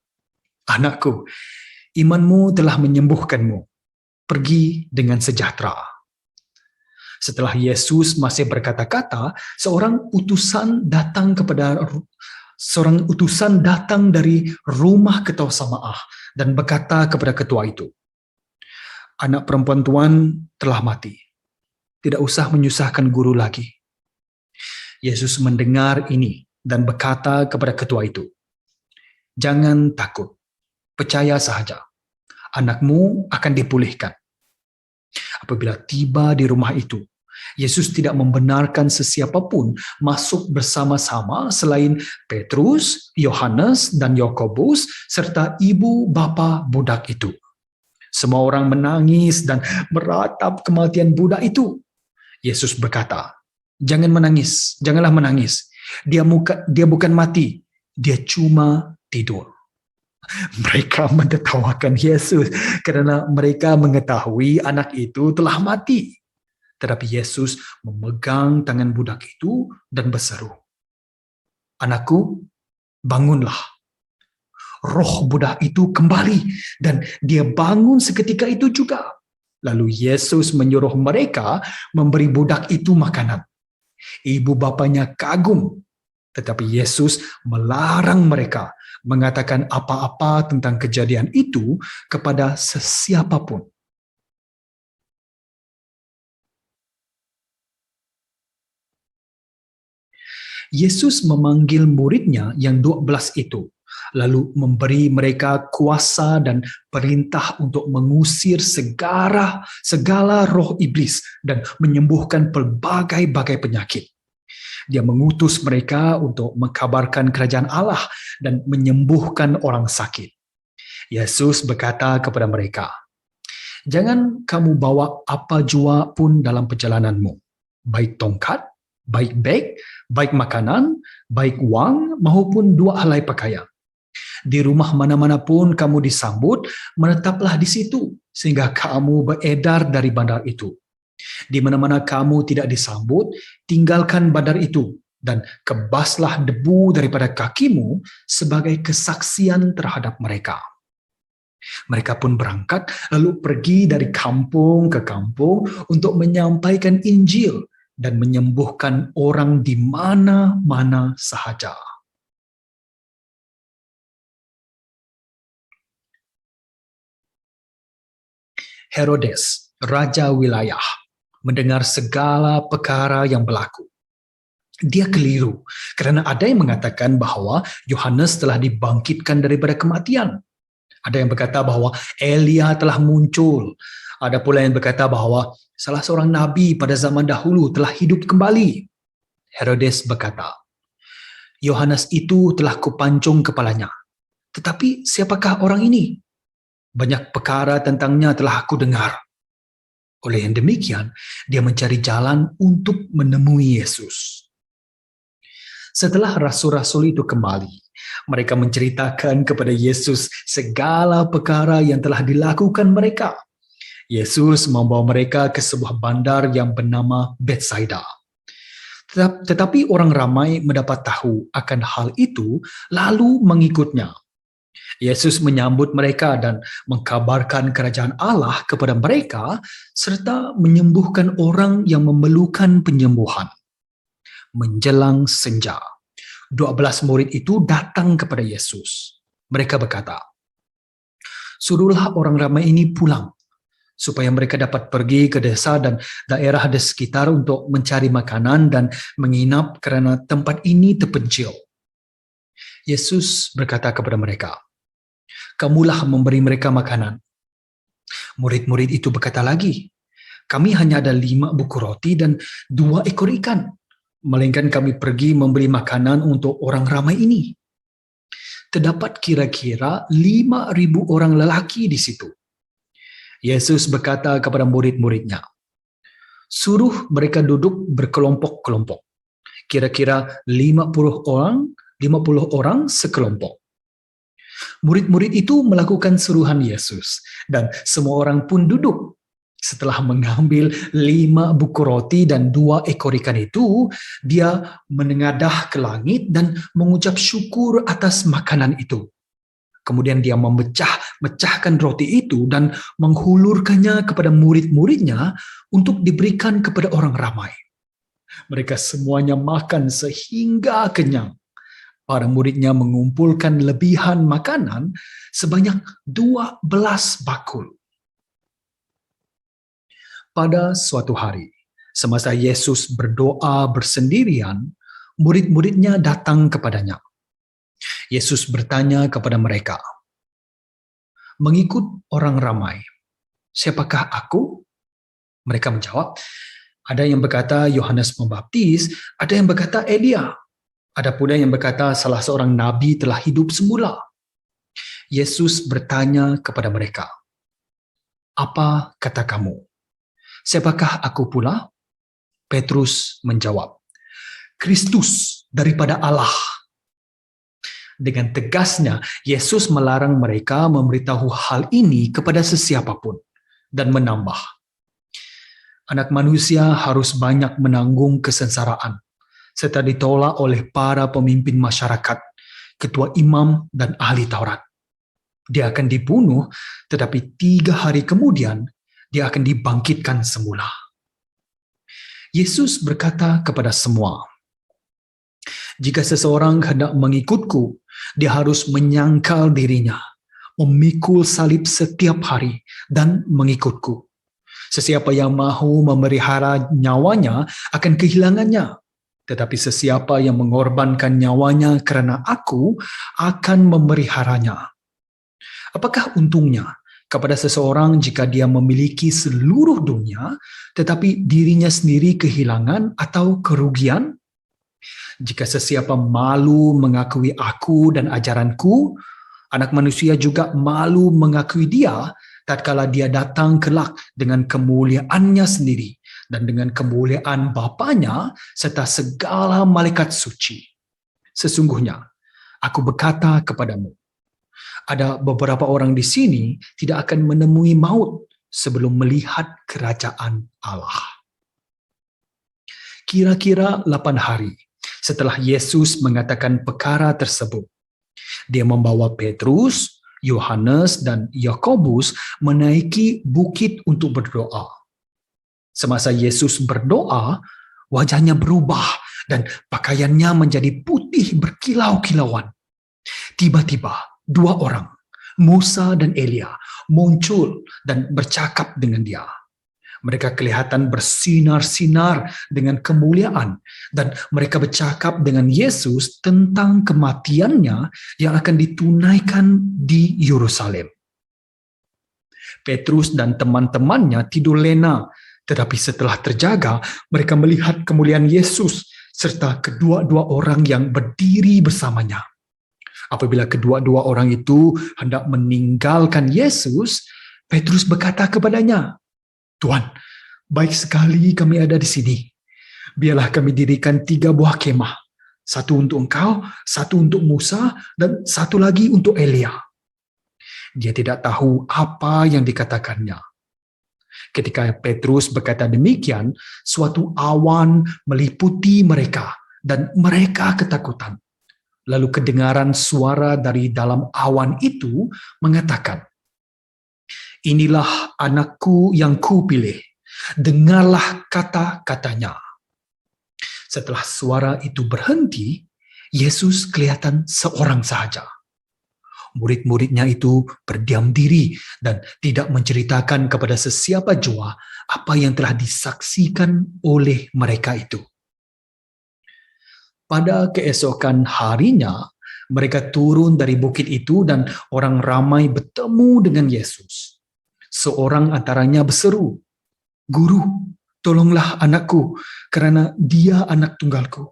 "Anakku, imanmu telah menyembuhkanmu. Pergi dengan sejahtera." Setelah Yesus masih berkata-kata, seorang utusan datang dari rumah ketua Samaah dan berkata kepada ketua itu, "Anak perempuan Tuan telah mati. Tidak usah menyusahkan guru lagi." Yesus mendengar ini dan berkata kepada ketua itu, "Jangan takut, percaya sahaja. Anakmu akan dipulihkan." Apabila tiba di rumah itu, Yesus tidak membenarkan sesiapa pun masuk bersama-sama selain Petrus, Yohanes, dan Yakobus, serta ibu bapa budak itu. Semua orang menangis dan meratap kematian budak itu. Yesus berkata, janganlah menangis. Dia bukan mati, dia cuma tidur." Mereka menertawakan Yesus kerana mereka mengetahui anak itu telah mati. Tetapi Yesus memegang tangan budak itu dan berseru, "Anakku, bangunlah." Roh budak itu kembali dan dia bangun seketika itu juga. Lalu Yesus menyuruh mereka memberi budak itu makanan. Ibu bapanya kagum, tetapi Yesus melarang mereka mengatakan apa-apa tentang kejadian itu kepada sesiapapun. Yesus memanggil muridnya yang 12 itu, lalu memberi mereka kuasa dan perintah untuk mengusir segala roh iblis dan menyembuhkan pelbagai-bagai penyakit. Dia mengutus mereka untuk mengkabarkan kerajaan Allah dan menyembuhkan orang sakit. Yesus berkata kepada mereka, "Jangan kamu bawa apa jua pun dalam perjalananmu, baik tongkat, baik beg, baik makanan, baik wang, maupun 2 helai pakaian. Di rumah mana-mana pun kamu disambut, menetaplah di situ, sehingga kamu beredar dari bandar itu. Di mana-mana kamu tidak disambut, tinggalkan bandar itu, dan kebaslah debu daripada kakimu sebagai kesaksian terhadap mereka." Mereka pun berangkat, lalu pergi dari kampung ke kampung untuk menyampaikan Injil dan menyembuhkan orang di mana-mana sahaja. Herodes, raja wilayah, mendengar segala perkara yang berlaku. Dia keliru kerana ada yang mengatakan bahawa Yohanes telah dibangkitkan daripada kematian. Ada yang berkata bahawa Elia telah muncul. Ada pula yang berkata bahawa salah seorang nabi pada zaman dahulu telah hidup kembali. Herodes berkata, "Yohanes itu telah kupancung kepalanya. Tetapi siapakah orang ini? Banyak perkara tentangnya telah aku dengar." Oleh yang demikian, dia mencari jalan untuk menemui Yesus. Setelah rasul-rasul itu kembali, mereka menceritakan kepada Yesus segala perkara yang telah dilakukan mereka. Yesus membawa mereka ke sebuah bandar yang bernama Bethsaida. Tetapi orang ramai mendapat tahu akan hal itu, lalu mengikutnya. Yesus menyambut mereka dan mengkabarkan kerajaan Allah kepada mereka, serta menyembuhkan orang yang memerlukan penyembuhan. Menjelang senja, 12 murid itu datang kepada Yesus. Mereka berkata, "Suruhlah orang ramai ini pulang, supaya mereka dapat pergi ke desa dan daerah di sekitar untuk mencari makanan dan menginap kerana tempat ini terpencil." Yesus berkata kepada mereka, "Kamulah memberi mereka makanan." Murid-murid itu berkata lagi, "Kami hanya ada 5 buku roti dan 2 ekor ikan. Melainkan kami pergi membeli makanan untuk orang ramai ini." Terdapat kira-kira 5,000 orang lelaki di situ. Yesus berkata kepada murid-muridnya, "Suruh mereka duduk berkelompok-kelompok. Kira-kira 50 orang sekelompok." Murid-murid itu melakukan suruhan Yesus dan semua orang pun duduk. Setelah mengambil 5 buku roti dan 2 ekor ikan itu, dia menengadah ke langit dan mengucap syukur atas makanan itu. Kemudian dia memecahkan roti itu dan menghulurkannya kepada murid-muridnya untuk diberikan kepada orang ramai. Mereka semuanya makan sehingga kenyang. Para muridnya mengumpulkan lebihan makanan sebanyak 12 bakul. Pada suatu hari, semasa Yesus berdoa bersendirian, murid-muridnya datang kepadanya. Yesus bertanya kepada mereka, "Mengikut orang ramai, siapakah aku?" Mereka menjawab, "Ada yang berkata Yohanes Pembaptis, ada yang berkata Elia, ada pula yang berkata salah seorang nabi telah hidup semula." Yesus bertanya kepada mereka, "Apa kata kamu? Siapakah aku pula?" Petrus menjawab, "Kristus daripada Allah." Dengan tegasnya, Yesus melarang mereka memberitahu hal ini kepada sesiapapun dan menambah, Anak manusia harus banyak menanggung kesengsaraan serta ditolak oleh para pemimpin masyarakat, ketua imam dan ahli Taurat. Dia akan dibunuh, tetapi 3 hari kemudian dia akan dibangkitkan semula. Yesus berkata kepada semua, jika seseorang hendak mengikutku, dia harus menyangkal dirinya, memikul salib setiap hari, dan mengikutku. Sesiapa yang mahu memelihara nyawanya akan kehilangannya. Tetapi sesiapa yang mengorbankan nyawanya kerana aku akan memeliharanya. Apakah untungnya kepada seseorang jika dia memiliki seluruh dunia, tetapi dirinya sendiri kehilangan atau kerugian? Jika sesiapa malu mengakui aku dan ajaranku, Anak manusia juga malu mengakui dia tatkala dia datang kelak dengan kemuliaannya sendiri dan dengan kemuliaan Bapanya serta segala malaikat suci. Sesungguhnya, aku berkata kepadamu, ada beberapa orang di sini tidak akan menemui maut sebelum melihat kerajaan Allah. Kira-kira 8 hari setelah Yesus mengatakan perkara tersebut, dia membawa Petrus, Yohanes, dan Yakobus menaiki bukit untuk berdoa. Semasa Yesus berdoa, wajahnya berubah dan pakaiannya menjadi putih berkilau-kilauan. Tiba-tiba 2 orang, Musa dan Elia, muncul dan bercakap dengan dia. Mereka kelihatan bersinar-sinar dengan kemuliaan dan mereka bercakap dengan Yesus tentang kematiannya yang akan ditunaikan di Yerusalem. Petrus dan teman-temannya tidur lena, tetapi setelah terjaga, mereka melihat kemuliaan Yesus serta kedua-dua orang yang berdiri bersamanya. Apabila kedua-dua orang itu hendak meninggalkan Yesus, Petrus berkata kepadanya, Tuhan, baik sekali kami ada di sini. Biarlah kami dirikan 3 buah kemah. 1 untuk engkau, 1 untuk Musa, dan 1 lagi untuk Elia. Dia tidak tahu apa yang dikatakannya. Ketika Petrus berkata demikian, suatu awan meliputi mereka dan mereka ketakutan. Lalu kedengaran suara dari dalam awan itu mengatakan, inilah anakku yang kupilih, dengarlah kata-katanya. Setelah suara itu berhenti, Yesus kelihatan seorang sahaja. Murid-muridnya itu berdiam diri dan tidak menceritakan kepada sesiapa jua apa yang telah disaksikan oleh mereka itu. Pada keesokan harinya, mereka turun dari bukit itu dan orang ramai bertemu dengan Yesus. Seorang antaranya berseru, Guru, tolonglah anakku, kerana dia anak tunggalku.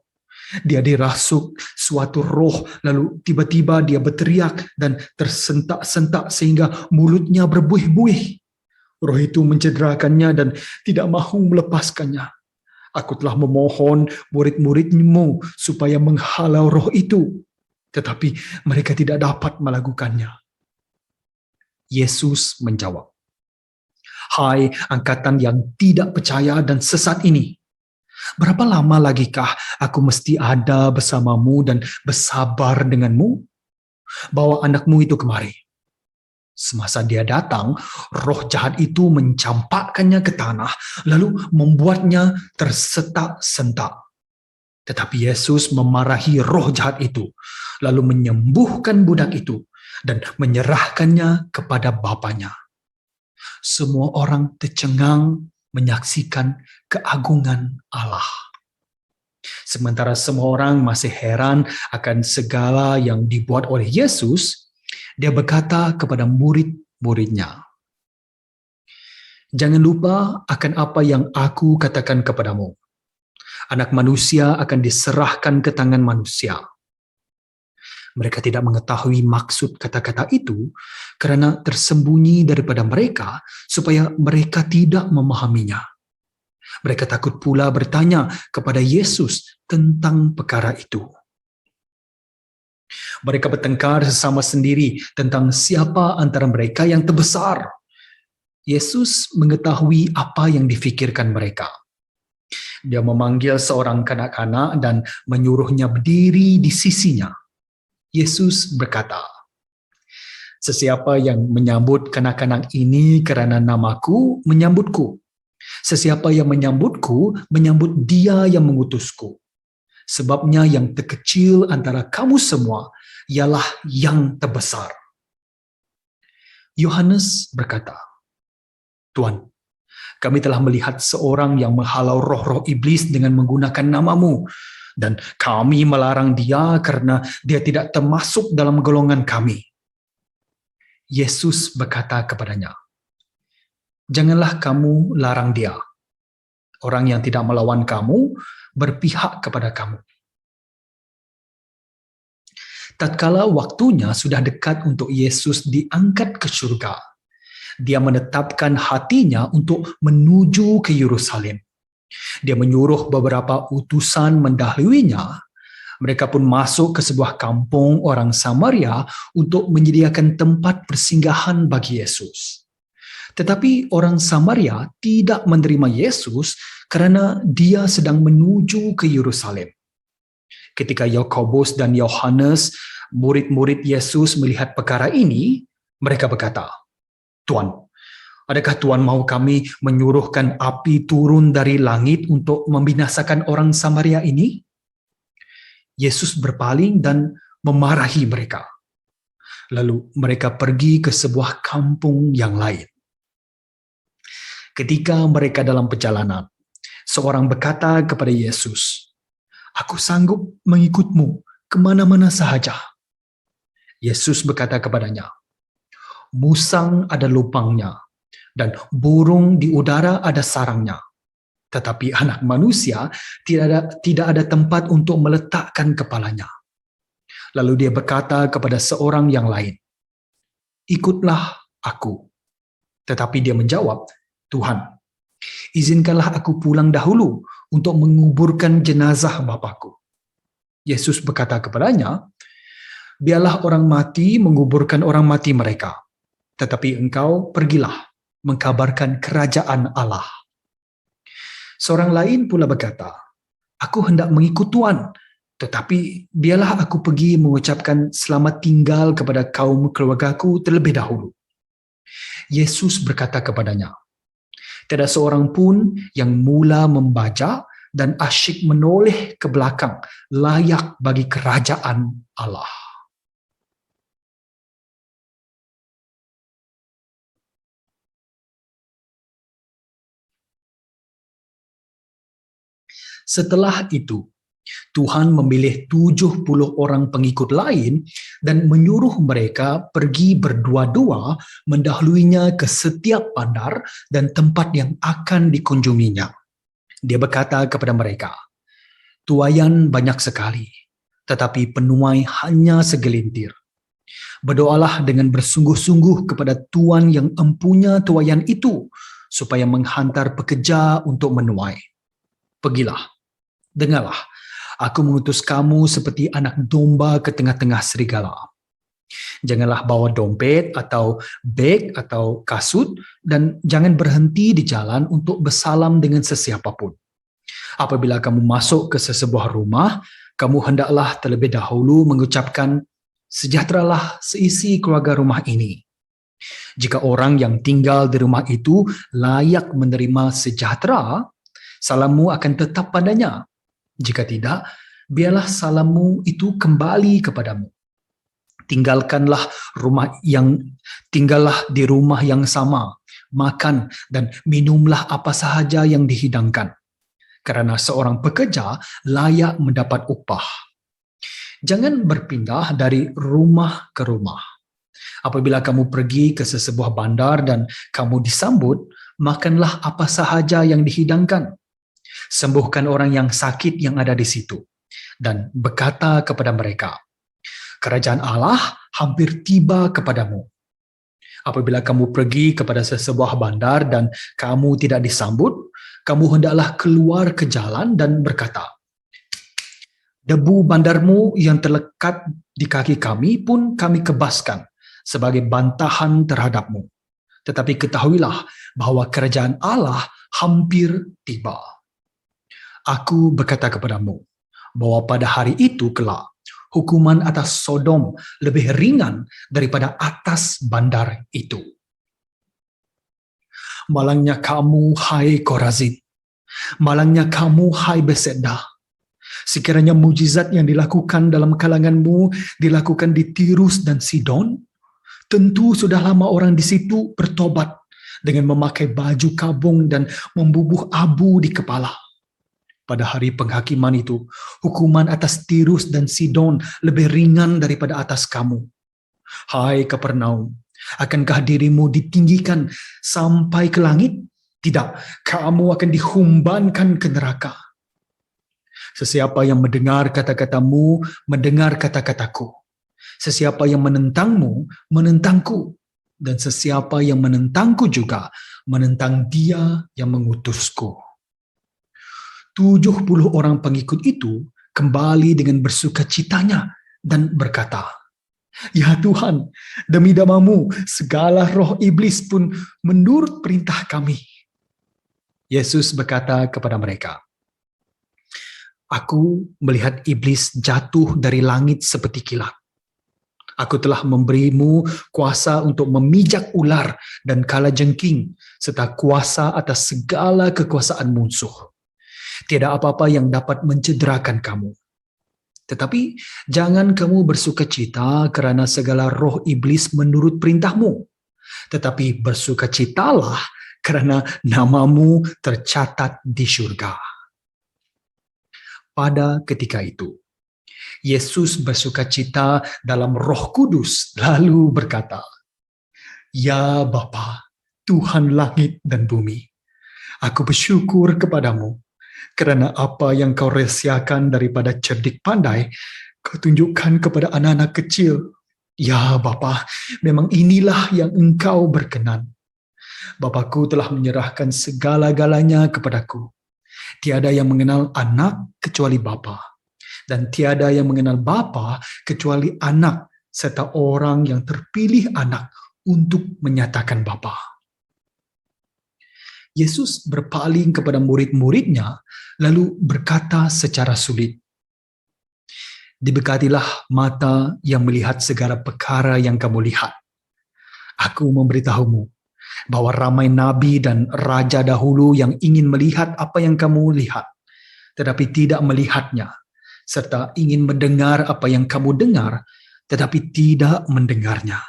Dia dirasuk suatu roh, lalu tiba-tiba dia berteriak dan tersentak-sentak sehingga mulutnya berbuih-buih. Roh itu mencederakannya dan tidak mahu melepaskannya. Aku telah memohon murid-muridmu supaya menghalau roh itu, tetapi mereka tidak dapat melakukannya. Yesus menjawab, hai angkatan yang tidak percaya dan sesat ini, berapa lama lagikah aku mesti ada bersamamu dan bersabar denganmu? Bawa anakmu itu kemari. Semasa dia datang, roh jahat itu mencampakkannya ke tanah, lalu membuatnya tersentak-sentak. Tetapi Yesus memarahi roh jahat itu, lalu menyembuhkan budak itu dan menyerahkannya kepada Bapanya. Semua orang tercengang menyaksikan keagungan Allah. Sementara semua orang masih heran akan segala yang dibuat oleh Yesus, dia berkata kepada murid-muridnya, jangan lupa akan apa yang aku katakan kepadamu. Anak manusia akan diserahkan ke tangan manusia. Mereka tidak mengetahui maksud kata-kata itu kerana tersembunyi daripada mereka supaya mereka tidak memahaminya. Mereka takut pula bertanya kepada Yesus tentang perkara itu. Mereka bertengkar sesama sendiri tentang siapa antara mereka yang terbesar. Yesus mengetahui apa yang difikirkan mereka. Dia memanggil seorang kanak-kanak dan menyuruhnya berdiri di sisinya. Yesus berkata, "Sesiapa yang menyambut kanak-kanak ini kerana namaku, menyambutku. Sesiapa yang menyambutku, menyambut dia yang mengutusku. Sebabnya yang terkecil antara kamu semua ialah yang terbesar." Yohanes berkata, "Tuan, kami telah melihat seorang yang menghalau roh-roh iblis dengan menggunakan namamu, dan kami melarang dia kerana dia tidak termasuk dalam golongan kami." Yesus berkata kepadanya, "Janganlah kamu larang dia. Orang yang tidak melawan kamu berpihak kepada kamu." Tatkala waktunya sudah dekat untuk Yesus diangkat ke syurga, dia menetapkan hatinya untuk menuju ke Yerusalem. Dia menyuruh beberapa utusan mendahuluinya. Mereka pun masuk ke sebuah kampung orang Samaria untuk menyediakan tempat persinggahan bagi Yesus. Tetapi orang Samaria tidak menerima Yesus kerana dia sedang menuju ke Yerusalem. Ketika Yakobus dan Yohanes, murid-murid Yesus, melihat perkara ini, mereka berkata, "Tuan, adakah Tuan mahu kami menyuruhkan api turun dari langit untuk membinasakan orang Samaria ini?" Yesus berpaling dan memarahi mereka. Lalu mereka pergi ke sebuah kampung yang lain. Ketika mereka dalam perjalanan, seorang berkata kepada Yesus, "Aku sanggup mengikutmu ke mana-mana sahaja." Yesus berkata kepadanya, "Musang ada lubangnya, dan burung di udara ada sarangnya. Tetapi anak manusia tidak ada tempat untuk meletakkan kepalanya." Lalu dia berkata kepada seorang yang lain, "Ikutlah aku." Tetapi dia menjawab, "Tuhan, izinkanlah aku pulang dahulu untuk menguburkan jenazah Bapakku." Yesus berkata kepadanya, "Biarlah orang mati menguburkan orang mati mereka, tetapi engkau pergilah mengkabarkan kerajaan Allah." Seorang lain pula berkata, "Aku hendak mengikut Tuan, tetapi biarlah aku pergi mengucapkan selamat tinggal kepada kaum keluargaku terlebih dahulu." Yesus berkata kepadanya, "Tiada seorang pun yang mula membaca dan asyik menoleh ke belakang layak bagi kerajaan Allah." Setelah itu, Tuhan memilih 70 orang pengikut lain dan menyuruh mereka pergi berdua-dua mendahuluinya ke setiap bandar dan tempat yang akan dikunjunginya. Dia berkata kepada mereka, "Tuaian banyak sekali, tetapi penuai hanya segelintir. Berdoalah dengan bersungguh-sungguh kepada Tuan yang empunya tuaian itu, supaya menghantar pekerja untuk menuai. Pergilah, dengarlah, aku mengutus kamu seperti anak domba ke tengah-tengah serigala. Janganlah bawa dompet atau beg atau kasut, dan jangan berhenti di jalan untuk bersalam dengan sesiapa pun. Apabila kamu masuk ke sesebuah rumah, kamu hendaklah terlebih dahulu mengucapkan, 'Sejahteralah seisi keluarga rumah ini.' Jika orang yang tinggal di rumah itu layak menerima sejahtera, salammu akan tetap padanya. Jika tidak, biarlah salammu itu kembali kepadamu. Tinggallah di rumah yang sama, makan dan minumlah apa sahaja yang dihidangkan, kerana seorang pekerja layak mendapat upah. Jangan berpindah dari rumah ke rumah. Apabila kamu pergi ke sesebuah bandar dan kamu disambut, makanlah apa sahaja yang dihidangkan. Sembuhkan orang yang sakit yang ada di situ, dan berkata kepada mereka, 'Kerajaan Allah hampir tiba kepadamu.' Apabila kamu pergi kepada sesebuah bandar dan kamu tidak disambut, kamu hendaklah keluar ke jalan dan berkata, 'Debu bandarmu yang terlekat di kaki kami pun kami kebaskan sebagai bantahan terhadapmu.' Tetapi ketahuilah bahwa kerajaan Allah hampir tiba. Aku berkata kepadamu bahwa pada hari itu kelak, hukuman atas Sodom lebih ringan daripada atas bandar itu. Malangnya kamu, hai Korazin. Malangnya kamu, hai Bethsaida. Sekiranya mujizat yang dilakukan dalam kalanganmu dilakukan di Tirus dan Sidon, tentu sudah lama orang di situ bertobat dengan memakai baju kabung dan membubuh abu di kepala. Pada hari penghakiman itu, hukuman atas Tirus dan Sidon lebih ringan daripada atas kamu. Hai Kapernaum, akankah dirimu ditinggikan sampai ke langit? Tidak, kamu akan dihumbankan ke neraka. Sesiapa yang mendengar kata-katamu, mendengar kata-kataku. Sesiapa yang menentangmu, menentangku. Dan sesiapa yang menentangku juga, menentang dia yang mengutusku. 70 orang pengikut itu kembali dengan bersukacitanya dan berkata, Ya Tuhan, demi namamu, segala roh iblis pun menurut perintah kami. Yesus berkata kepada mereka, Aku melihat iblis jatuh dari langit seperti kilat. Aku telah memberimu kuasa untuk memijak ular dan kalajengking, serta kuasa atas segala kekuasaan musuh. Tidak apa-apa yang dapat mencederakan kamu. Tetapi jangan kamu bersukacita kerana segala roh iblis menurut perintahmu. Tetapi bersukacitalah kerana namamu tercatat di syurga. Pada ketika itu, Yesus bersukacita dalam Roh Kudus lalu berkata, Ya Bapa, Tuhan langit dan bumi, aku bersyukur kepadamu kerana apa yang kau rahsiakan daripada cerdik pandai, kau tunjukkan kepada anak-anak kecil. Ya Bapa, memang inilah yang engkau berkenan. Bapakku telah menyerahkan segala-galanya kepadaku. Tiada yang mengenal anak kecuali Bapa, dan tiada yang mengenal Bapa kecuali anak, serta orang yang terpilih anak untuk menyatakan Bapa. Yesus berpaling kepada murid-muridnya, lalu berkata secara sulit, Diberkatilah mata yang melihat segala perkara yang kamu lihat. Aku memberitahumu bahwa ramai nabi dan raja dahulu yang ingin melihat apa yang kamu lihat, tetapi tidak melihatnya, serta ingin mendengar apa yang kamu dengar, tetapi tidak mendengarnya.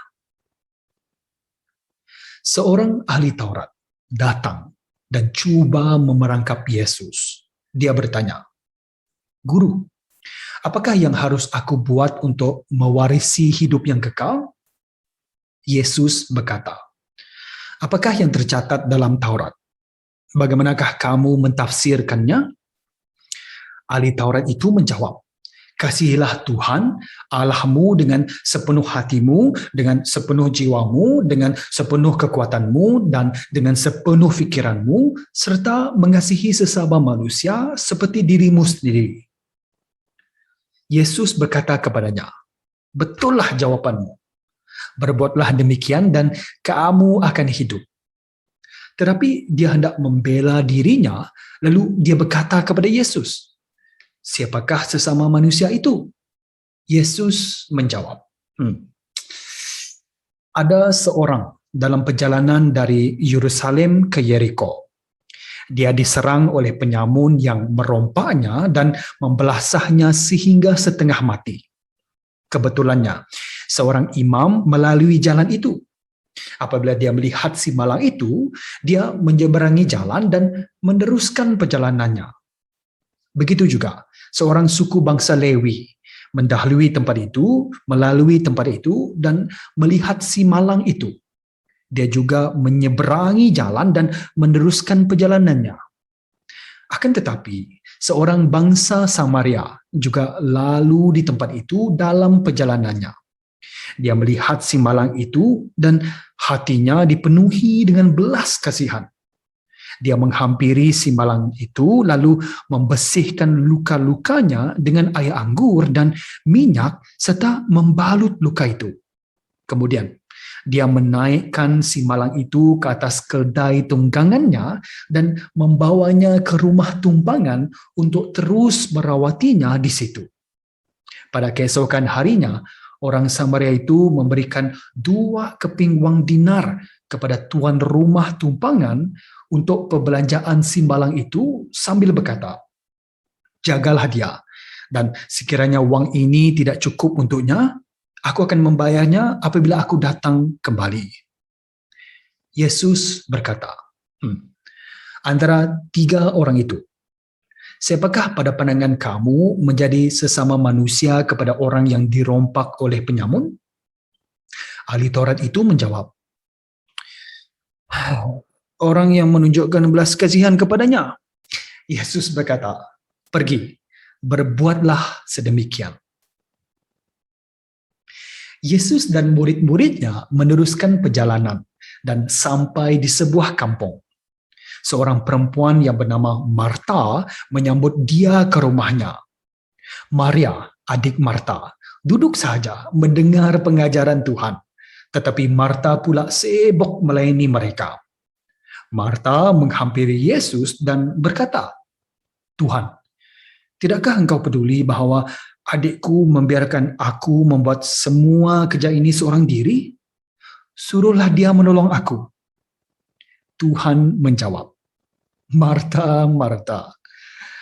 Seorang ahli Taurat datang dan cuba memerangkap Yesus. Dia bertanya, Guru, apakah yang harus aku buat untuk mewarisi hidup yang kekal? Yesus berkata, Apakah yang tercatat dalam Taurat? Bagaimanakah kamu mentafsirkannya? Ahli Taurat itu menjawab, Kasihilah Tuhan Allahmu dengan sepenuh hatimu, dengan sepenuh jiwamu, dengan sepenuh kekuatanmu, dan dengan sepenuh fikiranmu, serta mengasihi sesama manusia seperti dirimu sendiri. Yesus berkata kepadanya, Betullah jawapanmu. Berbuatlah demikian dan kamu akan hidup. Tetapi dia hendak membela dirinya, lalu dia berkata kepada Yesus, Siapakah sesama manusia itu? Yesus menjawab, Ada seorang dalam perjalanan dari Yerusalem ke Yeriko. Dia diserang oleh penyamun yang merompaknya dan membelasahnya sehingga setengah mati. Kebetulannya, seorang imam melalui jalan itu. Apabila dia melihat si malang itu, dia menyeberangi jalan dan meneruskan perjalanannya. Begitu juga, seorang suku bangsa Lewi mendahului tempat itu, melalui tempat itu, dan melihat si malang itu. Dia juga menyeberangi jalan dan meneruskan perjalanannya. Akan tetapi, seorang bangsa Samaria juga lalu di tempat itu dalam perjalanannya. Dia melihat si malang itu dan hatinya dipenuhi dengan belas kasihan. Dia menghampiri si malang itu lalu membersihkan luka-lukanya dengan air anggur dan minyak serta membalut luka itu. Kemudian, Dia menaikkan si malang itu ke atas keldai tunggangannya dan membawanya ke rumah tumpangan untuk terus merawatinya di situ. Pada keesokan harinya, orang Samaria itu memberikan 2 keping wang dinar kepada tuan rumah tumpangan untuk perbelanjaan si malang itu sambil berkata, "Jagalah dia, dan sekiranya wang ini tidak cukup untuknya, aku akan membayarnya apabila aku datang kembali." Yesus berkata, antara 3 orang itu, siapakah pada pandangan kamu menjadi sesama manusia kepada orang yang dirompak oleh penyamun? Ahli Taurat itu menjawab, orang yang menunjukkan belas kasihan kepadanya. Yesus berkata, pergi, berbuatlah sedemikian. Yesus dan murid-muridnya meneruskan perjalanan dan sampai di sebuah kampung. Seorang perempuan yang bernama Marta menyambut dia ke rumahnya. Maria, adik Marta, duduk saja mendengar pengajaran Tuhan. Tetapi Marta pula sibuk melayani mereka. Marta menghampiri Yesus dan berkata, "Tuhan, tidakkah engkau peduli bahwa adikku membiarkan aku membuat semua kerja ini seorang diri? Suruhlah dia menolong aku." Tuhan menjawab, "Marta, Marta,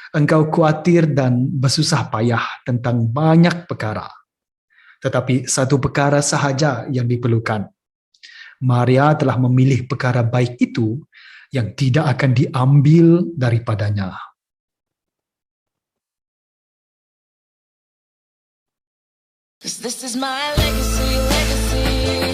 engkau khawatir dan bersusah payah tentang banyak perkara. Tetapi satu perkara sahaja yang diperlukan. Maria telah memilih perkara baik itu yang tidak akan diambil daripadanya." This is my legacy, legacy.